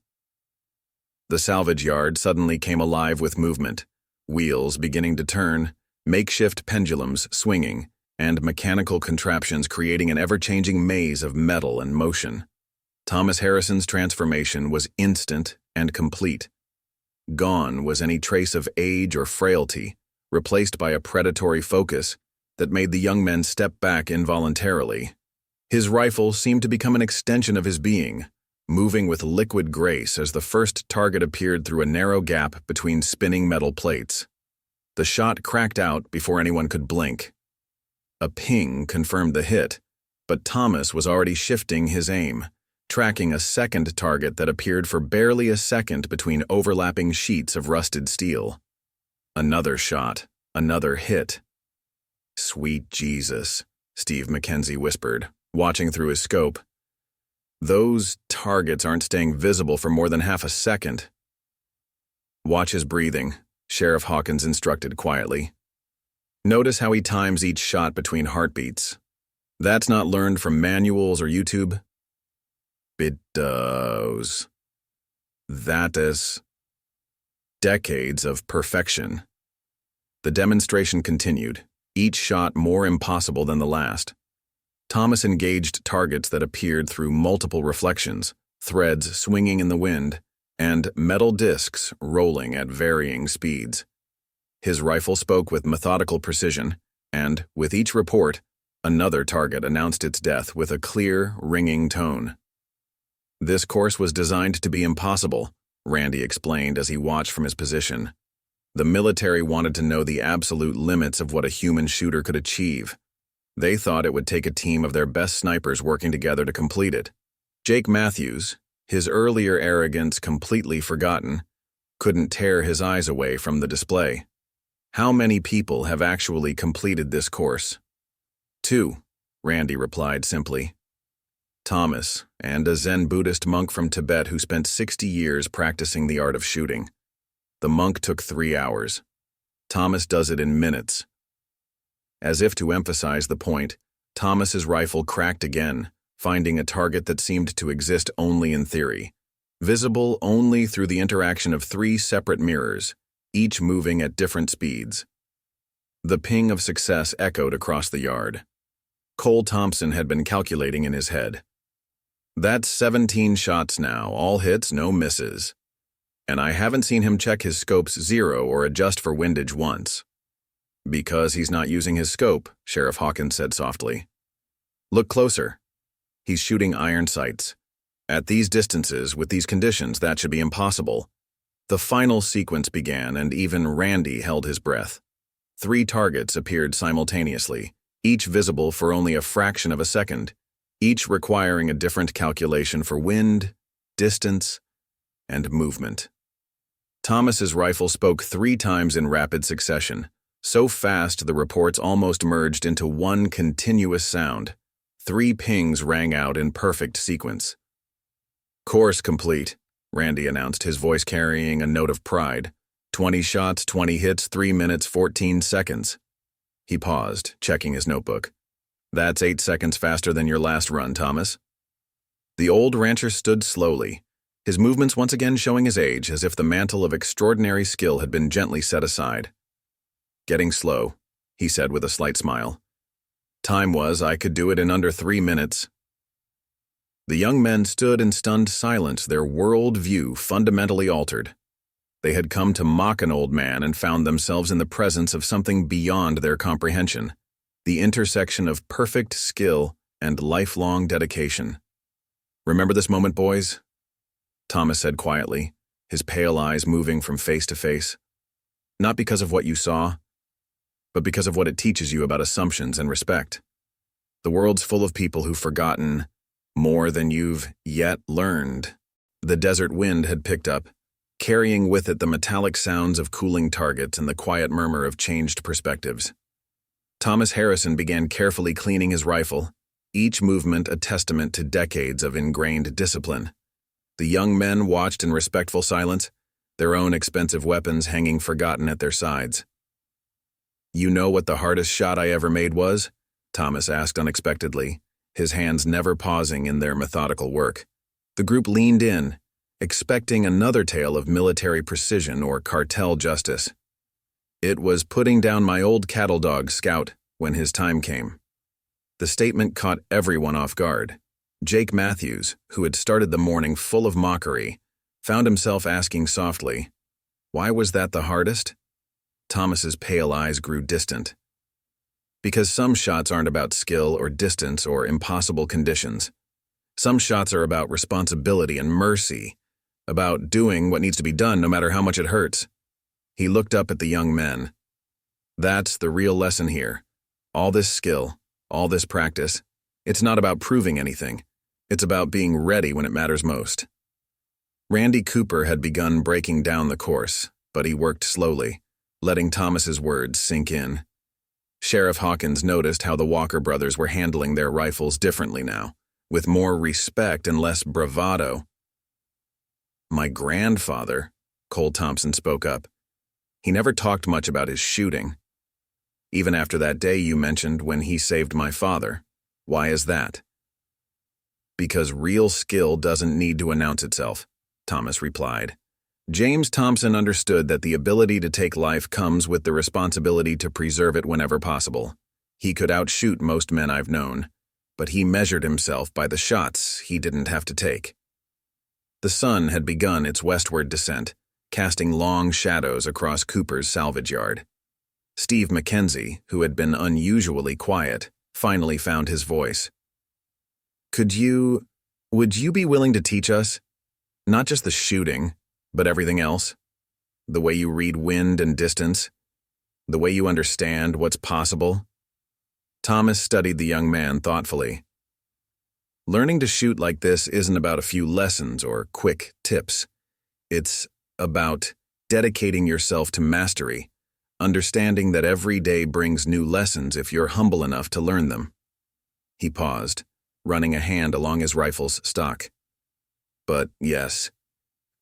The salvage yard suddenly came alive with movement, wheels beginning to turn, makeshift pendulums swinging, and mechanical contraptions creating an ever-changing maze of metal and motion. Thomas Harrison's transformation was instant and complete. Gone was any trace of age or frailty, replaced by a predatory focus that made the young men step back involuntarily. His rifle seemed to become an extension of his being, moving with liquid grace as the first target appeared through a narrow gap between spinning metal plates. The shot cracked out before anyone could blink. A ping confirmed the hit, but Thomas was already shifting his aim, tracking a second target that appeared for barely a second between overlapping sheets of rusted steel. Another shot, another hit. "Sweet Jesus," Steve Mackenzie whispered, watching through his scope. "Those targets aren't staying visible for more than half a second." "Watch his breathing," Sheriff Hawkins instructed quietly. "Notice how he times each shot between heartbeats. That's not learned from manuals or YouTube." "It does. That is decades of perfection." The demonstration continued, each shot more impossible than the last. Thomas engaged targets that appeared through multiple reflections, threads swinging in the wind, and metal discs rolling at varying speeds. His rifle spoke with methodical precision, and, with each report, another target announced its death with a clear, ringing tone. "This course was designed to be impossible," Randy explained as he watched from his position. "The military wanted to know the absolute limits of what a human shooter could achieve. They thought it would take a team of their best snipers working together to complete it. Jake Matthews, his earlier arrogance completely forgotten, couldn't tear his eyes away from the display. How many people have actually completed this course?" "2," Randy replied simply. "Thomas, and a Zen Buddhist monk from Tibet who spent 60 years practicing the art of shooting. The monk took 3 hours. Thomas does it in minutes." As if to emphasize the point, Thomas's rifle cracked again, finding a target that seemed to exist only in theory, visible only through the interaction of 3 separate mirrors, each moving at different speeds. The ping of success echoed across the yard. Cole Thompson had been calculating in his head. "That's 17 shots now, all hits, no misses. And I haven't seen him check his scope's 0 or adjust for windage once." "Because he's not using his scope," Sheriff Hawkins said softly. "Look closer. He's shooting iron sights. At these distances, with these conditions, that should be impossible." The final sequence began, and even Randy held his breath. 3 targets appeared simultaneously, each visible for only a fraction of a second, each requiring a different calculation for wind, distance, and movement. Thomas's rifle spoke 3 times in rapid succession, so fast the reports almost merged into one continuous sound. 3 pings rang out in perfect sequence. "Course complete," Randy announced, his voice carrying a note of pride. 20 shots, 20 hits, 3 minutes, 14 seconds. He paused, checking his notebook. "That's 8 seconds faster than your last run, Thomas." The old rancher stood slowly, his movements once again showing his age, as if the mantle of extraordinary skill had been gently set aside. "Getting slow," he said with a slight smile. "Time was I could do it in under 3 minutes." The young men stood in stunned silence, their world view fundamentally altered. They had come to mock an old man and found themselves in the presence of something beyond their comprehension, the intersection of perfect skill and lifelong dedication. Remember this moment, boys? Thomas said quietly, his pale eyes moving from face to face. Not because of what you saw, but because of what it teaches you about assumptions and respect. The world's full of people who've forgotten more than you've yet learned. The desert wind had picked up, carrying with it the metallic sounds of cooling targets and the quiet murmur of changed perspectives. Thomas Harrison began carefully cleaning his rifle, each movement a testament to decades of ingrained discipline. The young men watched in respectful silence, their own expensive weapons hanging forgotten at their sides. "You know what the hardest shot I ever made was?" Thomas asked unexpectedly, his hands never pausing in their methodical work. The group leaned in, expecting another tale of military precision or cartel justice. "It was putting down my old cattle dog, Scout, when his time came." The statement caught everyone off guard. Jake Matthews, who had started the morning full of mockery, found himself asking softly, "Why was that the hardest?" Thomas's pale eyes grew distant. "Because some shots aren't about skill or distance or impossible conditions. Some shots are about responsibility and mercy, about doing what needs to be done no matter how much it hurts." He looked up at the young men. "That's the real lesson here. All this skill, all this practice, it's not about proving anything. It's about being ready when it matters most." Randy Cooper had begun breaking down the course, but he worked slowly, letting Thomas's words sink in. Sheriff Hawkins noticed how the Walker brothers were handling their rifles differently now, with more respect and less bravado. "My grandfather," Cole Thompson spoke up. "He never talked much about his shooting. Even after that day you mentioned when he saved my father. Why is that?" "Because real skill doesn't need to announce itself," Thomas replied. James Thompson understood that the ability to take life comes with the responsibility to preserve it whenever possible. He could outshoot most men I've known, but he measured himself by the shots he didn't have to take. The sun had begun its westward descent, casting long shadows across Cooper's salvage yard. Steve McKenzie, who had been unusually quiet, finally found his voice. Would you be willing to teach us? Not just the shooting, but everything else? The way you read wind and distance? The way you understand what's possible?" Thomas studied the young man thoughtfully. "Learning to shoot like this isn't about a few lessons or quick tips. It's about dedicating yourself to mastery, understanding that every day brings new lessons if you're humble enough to learn them." He paused, running a hand along his rifle's stock. "But yes,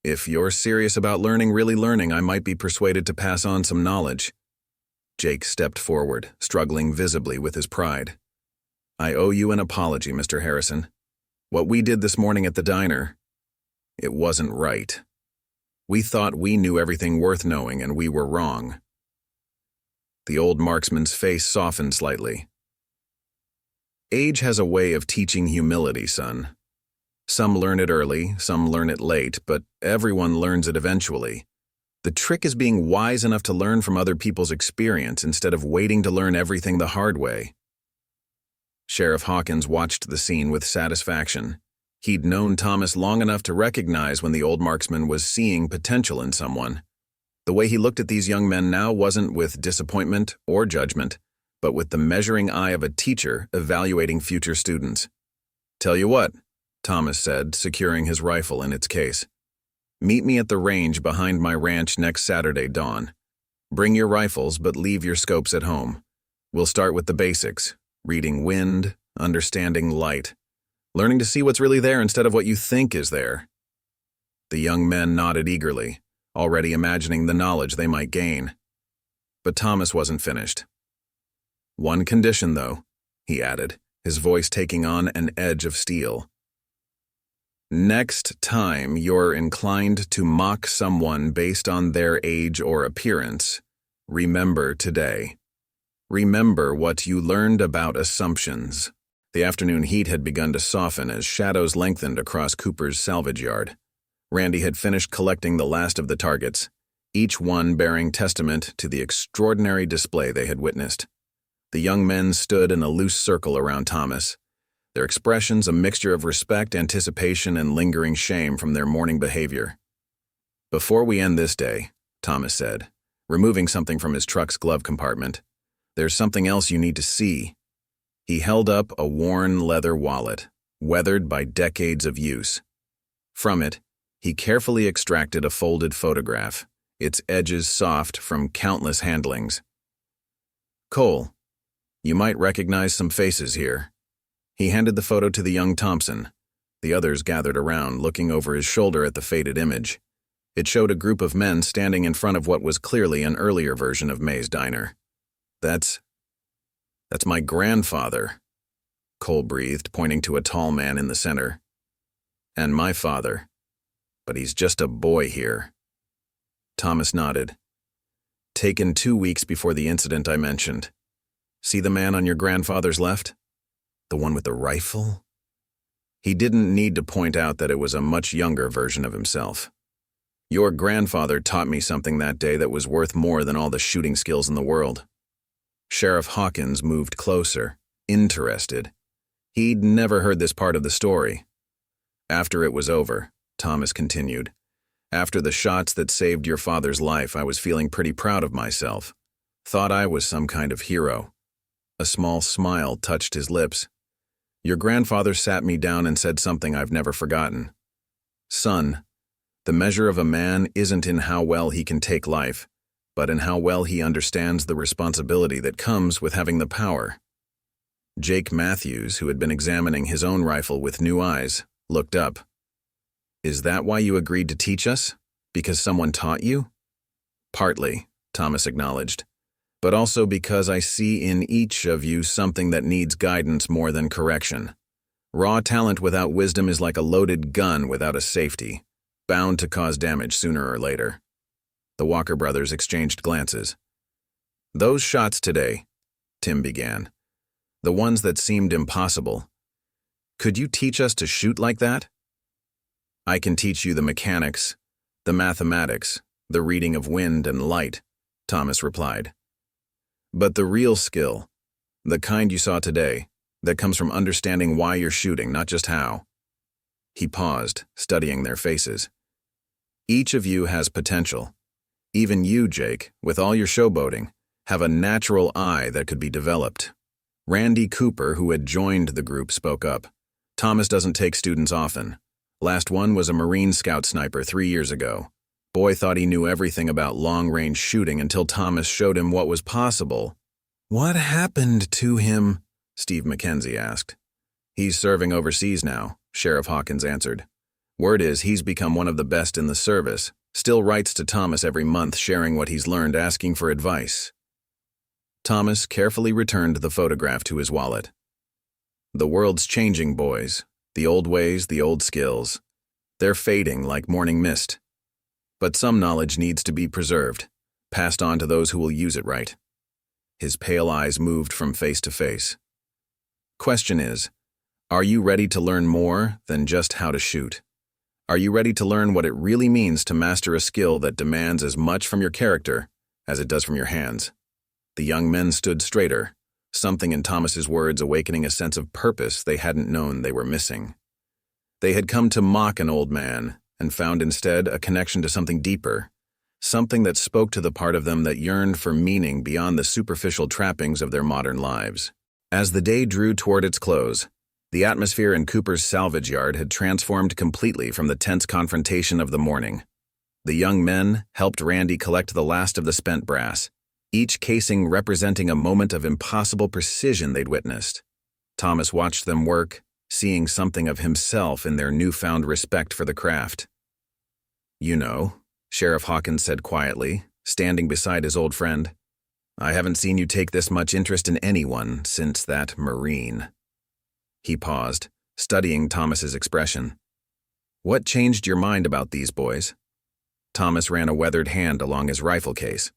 if you're serious about really learning, I might be persuaded to pass on some knowledge." Jake stepped forward, struggling visibly with his pride. "I owe you an apology, Mr. Harrison. What we did this morning at the diner, it wasn't right. We thought we knew everything worth knowing, and we were wrong." The old marksman's face softened slightly. "Age has a way of teaching humility, son. Some learn it early, some learn it late, but everyone learns it eventually. The trick is being wise enough to learn from other people's experience instead of waiting to learn everything the hard way." Sheriff Hawkins watched the scene with satisfaction. He'd known Thomas long enough to recognize when the old marksman was seeing potential in someone. The way he looked at these young men now wasn't with disappointment or judgment, but with the measuring eye of a teacher evaluating future students. "Tell you what," Thomas said, securing his rifle in its case. "Meet me at the range behind my ranch next Saturday dawn. Bring your rifles, but leave your scopes at home. We'll start with the basics, reading wind, understanding light, learning to see what's really there instead of what you think is there." The young men nodded eagerly, already imagining the knowledge they might gain. But Thomas wasn't finished. "One condition, though," he added, his voice taking on an edge of steel. "Next time you're inclined to mock someone based on their age or appearance, remember today. Remember what you learned about assumptions." The afternoon heat had begun to soften as shadows lengthened across Cooper's salvage yard. Randy had finished collecting the last of the targets, each one bearing testament to the extraordinary display they had witnessed. The young men stood in a loose circle around Thomas, their expressions a mixture of respect, anticipation, and lingering shame from their morning behavior. "Before we end this day," Thomas said, removing something from his truck's glove compartment, "there's something else you need to see." He held up a worn leather wallet, weathered by decades of use. From it, he carefully extracted a folded photograph, its edges soft from countless handlings. "Cole, you might recognize some faces here." He handed the photo to the young Thompson. The others gathered around, looking over his shoulder at the faded image. It showed a group of men standing in front of what was clearly an earlier version of May's diner. That's my grandfather," Cole breathed, pointing to a tall man in the center. "And my father. But he's just a boy here." Thomas nodded. "Taken 2 weeks before the incident I mentioned. See the man on your grandfather's left? The one with the rifle?" He didn't need to point out that it was a much younger version of himself. "Your grandfather taught me something that day that was worth more than all the shooting skills in the world." Sheriff Hawkins moved closer, interested. He'd never heard this part of the story. "After it was over," Thomas continued, "after the shots that saved your father's life, I was feeling pretty proud of myself. Thought I was some kind of hero." A small smile touched his lips. "Your grandfather sat me down and said something I've never forgotten. Son, the measure of a man isn't in how well he can take life, but in how well he understands the responsibility that comes with having the power." Jake Matthews, who had been examining his own rifle with new eyes, looked up. "Is that why you agreed to teach us? Because someone taught you?" "Partly," Thomas acknowledged, "but also because I see in each of you something that needs guidance more than correction. Raw talent without wisdom is like a loaded gun without a safety, bound to cause damage sooner or later." The Walker brothers exchanged glances. "Those shots today," Tim began, "the ones that seemed impossible. Could you teach us to shoot like that?" "I can teach you the mechanics, the mathematics, the reading of wind and light," Thomas replied. "But the real skill, the kind you saw today, that comes from understanding why you're shooting, not just how." He paused, studying their faces. "Each of you has potential. Even you, Jake, with all your showboating, have a natural eye that could be developed." Randy Cooper, who had joined the group, spoke up. "Thomas doesn't take students often. Last one was a Marine Scout sniper 3 years ago. Boy thought he knew everything about long-range shooting until Thomas showed him what was possible." "What happened to him?" Steve McKenzie asked. "He's serving overseas now," Sheriff Hawkins answered. "Word is he's become one of the best in the service. Still writes to Thomas every month, sharing what he's learned, asking for advice." Thomas carefully returned the photograph to his wallet. "The world's changing, boys. The old ways, the old skills. They're fading like morning mist. But some knowledge needs to be preserved, passed on to those who will use it right." His pale eyes moved from face to face. "Question is, are you ready to learn more than just how to shoot? Are you ready to learn what it really means to master a skill that demands as much from your character as it does from your hands?" The young men stood straighter, something in Thomas's words awakening a sense of purpose they hadn't known they were missing. They had come to mock an old man and found instead a connection to something deeper, something that spoke to the part of them that yearned for meaning beyond the superficial trappings of their modern lives. As the day drew toward its close, the atmosphere in Cooper's salvage yard had transformed completely from the tense confrontation of the morning. The young men helped Randy collect the last of the spent brass, each casing representing a moment of impossible precision they'd witnessed. Thomas watched them work, seeing something of himself in their newfound respect for the craft. "You know," Sheriff Hawkins said quietly, standing beside his old friend, "I haven't seen you take this much interest in anyone since that Marine." He paused, studying Thomas's expression. "What changed your mind about these boys?" Thomas ran a weathered hand along his rifle case.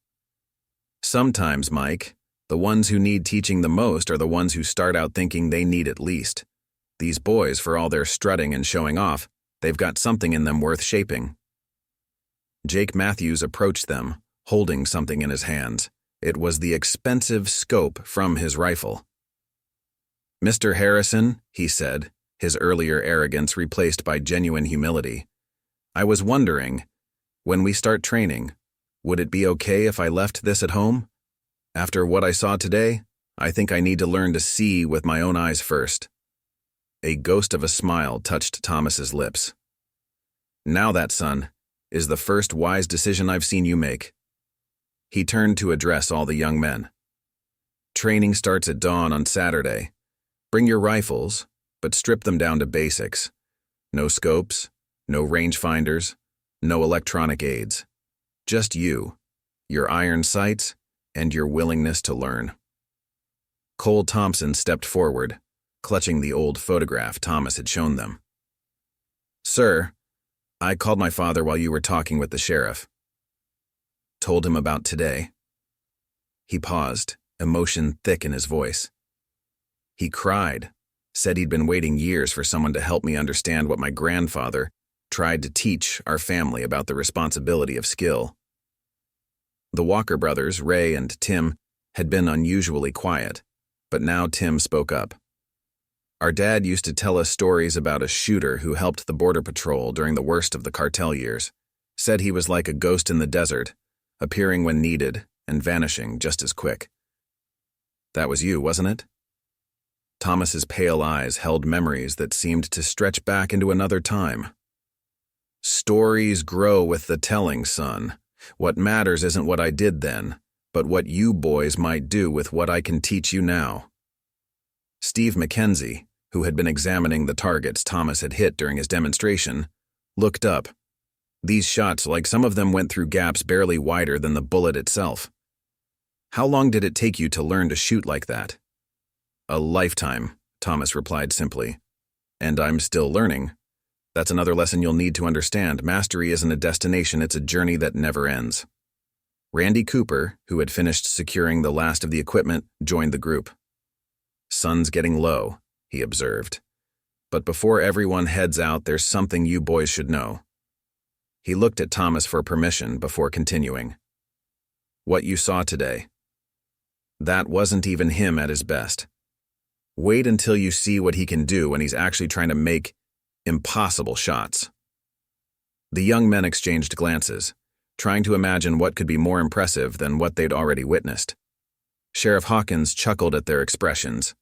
"Sometimes, Mike, the ones who need teaching the most are the ones who start out thinking they need it least. These boys, for all their strutting and showing off, they've got something in them worth shaping." Jake Matthews approached them, holding something in his hands. It was the expensive scope from his rifle. "Mr. Harrison," he said, his earlier arrogance replaced by genuine humility, "I was wondering, when we start training, would it be okay if I left this at home? After what I saw today, I think I need to learn to see with my own eyes first." A ghost of a smile touched Thomas's lips. "Now that, son, is the first wise decision I've seen you make." He turned to address all the young men. "Training starts at dawn on Saturday. Bring your rifles, but strip them down to basics. No scopes, no rangefinders, no electronic aids. Just you, your iron sights, and your willingness to learn." Cole Thompson stepped forward, clutching the old photograph Thomas had shown them. "Sir, I called my father while you were talking with the sheriff. Told him about today." He paused, emotion thick in his voice. "He cried, said he'd been waiting years for someone to help me understand what my grandfather tried to teach our family about the responsibility of skill." The Walker brothers, Ray and Tim, had been unusually quiet, but now Tim spoke up. "Our dad used to tell us stories about a shooter who helped the Border Patrol during the worst of the cartel years. Said he was like a ghost in the desert, appearing when needed and vanishing just as quick." "That was you, wasn't it?" Thomas's pale eyes held memories that seemed to stretch back into another time. "Stories grow with the telling, son. What matters isn't what I did then, but what you boys might do with what I can teach you now." Steve McKenzie, who had been examining the targets Thomas had hit during his demonstration, looked up. These shots, like some of them, went through gaps barely wider than the bullet itself. "How long did it take you to learn to shoot like that?" "A lifetime," Thomas replied simply. "And I'm still learning. That's another lesson you'll need to understand. Mastery isn't a destination, it's a journey that never ends." Randy Cooper, who had finished securing the last of the equipment, joined the group. "Sun's getting low," he observed. "But before everyone heads out, there's something you boys should know." He looked at Thomas for permission before continuing. "What you saw today, that wasn't even him at his best. Wait until you see what he can do when he's actually trying to make impossible shots." The young men exchanged glances, trying to imagine what could be more impressive than what they'd already witnessed. Sheriff Hawkins chuckled at their expressions.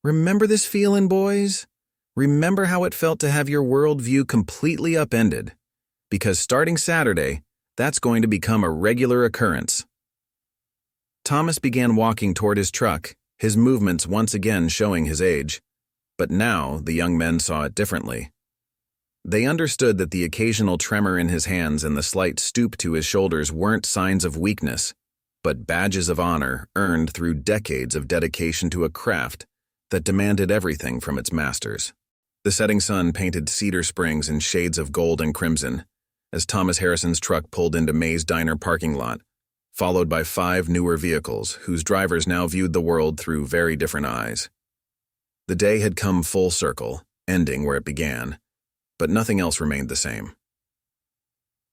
"Remember this feelin', boys? Remember how it felt to have your worldview completely upended? Because starting Saturday, that's going to become a regular occurrence." Thomas began walking toward his truck, his movements once again showing his age. But now the young men saw it differently. They understood that the occasional tremor in his hands and the slight stoop to his shoulders weren't signs of weakness, but badges of honor earned through decades of dedication to a craft that demanded everything from its masters. The setting sun painted Cedar Springs in shades of gold and crimson as Thomas Harrison's truck pulled into May's Diner parking lot, followed by 5 newer vehicles whose drivers now viewed the world through very different eyes. The day had come full circle, ending where it began, but nothing else remained the same.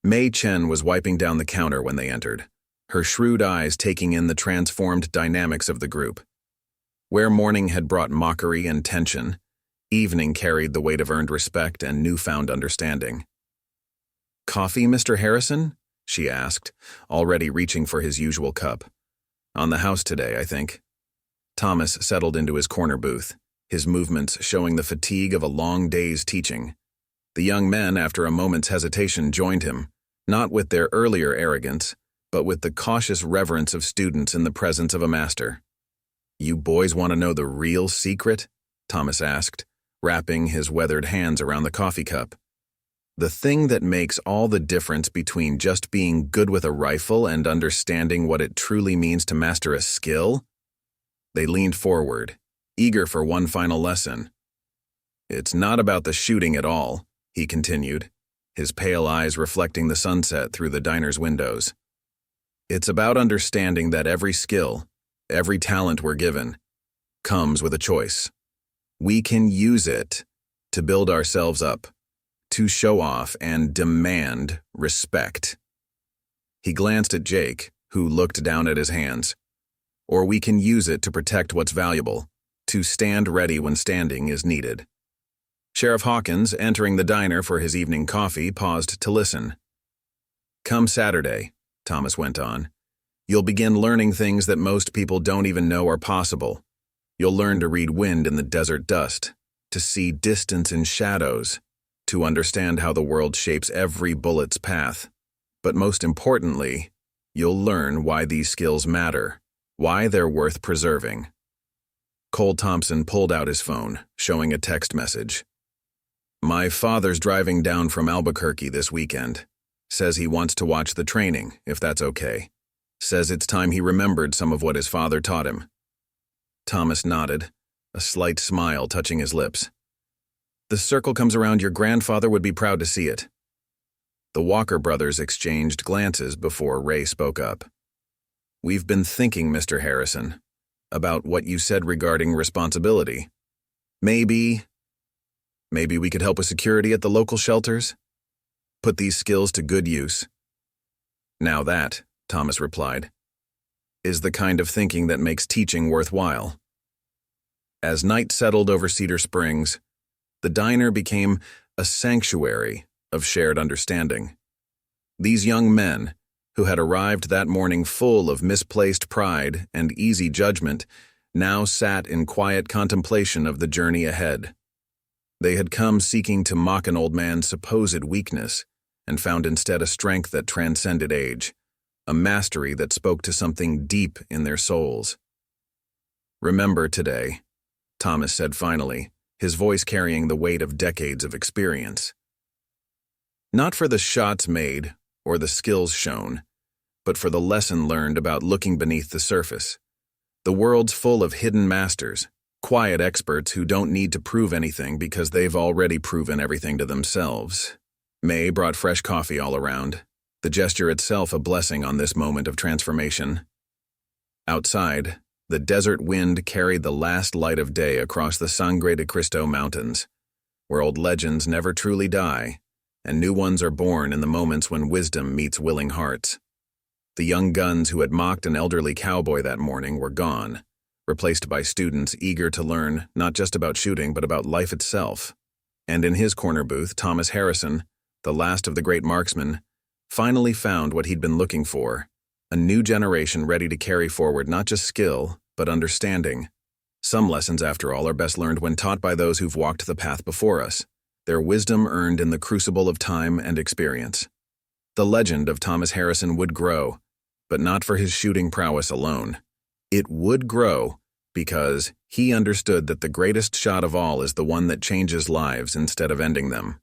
May Chen was wiping down the counter when they entered, her shrewd eyes taking in the transformed dynamics of the group. Where morning had brought mockery and tension, evening carried the weight of earned respect and newfound understanding. "Coffee, Mr. Harrison?" she asked, already reaching for his usual cup. "On the house today, I think." Thomas settled into his corner booth, his movements showing the fatigue of a long day's teaching. The young men, after a moment's hesitation, joined him, not with their earlier arrogance, but with the cautious reverence of students in the presence of a master. "You boys want to know the real secret?" Thomas asked, wrapping his weathered hands around the coffee cup. "The thing that makes all the difference between just being good with a rifle and understanding what it truly means to master a skill?" They leaned forward, eager for one final lesson. "It's not about the shooting at all," he continued, his pale eyes reflecting the sunset through the diner's windows. "It's about understanding that every skill, every talent we're given, comes with a choice. We can use it to build ourselves up, to show off and demand respect." He glanced at Jake, who looked down at his hands. "Or we can use it to protect what's valuable, To stand ready when standing is needed. Sheriff Hawkins, entering the diner for his evening coffee, paused to listen. Come Saturday, Thomas went on, you'll begin learning things that most people don't even know are possible. You'll learn to read wind in the desert dust, to see distance in shadows, to understand how the world shapes every bullet's path. But most importantly, you'll learn why these skills matter, why they're worth preserving. Cole Thompson pulled out his phone, showing a text message. My father's driving down from Albuquerque this weekend. Says he wants to watch the training, if that's okay. Says it's time he remembered some of what his father taught him. Thomas nodded, a slight smile touching his lips. The circle comes around, your grandfather would be proud to see it. The Walker brothers exchanged glances before Ray spoke up. We've been thinking, Mr. Harrison, about what you said regarding responsibility. Maybe we could help with security at the local shelters? Put these skills to good use. Now that, Thomas replied, is the kind of thinking that makes teaching worthwhile. As night settled over Cedar Springs, the diner became a sanctuary of shared understanding. These young men, who had arrived that morning full of misplaced pride and easy judgment, now sat in quiet contemplation of the journey ahead. They had come seeking to mock an old man's supposed weakness, and found instead a strength that transcended age, a mastery that spoke to something deep in their souls. Remember today, Thomas said finally, his voice carrying the weight of decades of experience. Not for the shots made or the skills shown, but for the lesson learned about looking beneath the surface. The world's full of hidden masters, quiet experts who don't need to prove anything because they've already proven everything to themselves. May brought fresh coffee all around, the gesture itself a blessing on this moment of transformation. Outside, the desert wind carried the last light of day across the Sangre de Cristo mountains, where old legends never truly die, and new ones are born in the moments when wisdom meets willing hearts. The young guns who had mocked an elderly cowboy that morning were gone, replaced by students eager to learn not just about shooting but about life itself. And in his corner booth, Thomas Harrison, the last of the great marksmen, finally found what he'd been looking for, a new generation ready to carry forward not just skill, but understanding. Some lessons, after all, are best learned when taught by those who've walked the path before us, their wisdom earned in the crucible of time and experience. The legend of Thomas Harrison would grow, but not for his shooting prowess alone. It would grow because he understood that the greatest shot of all is the one that changes lives instead of ending them.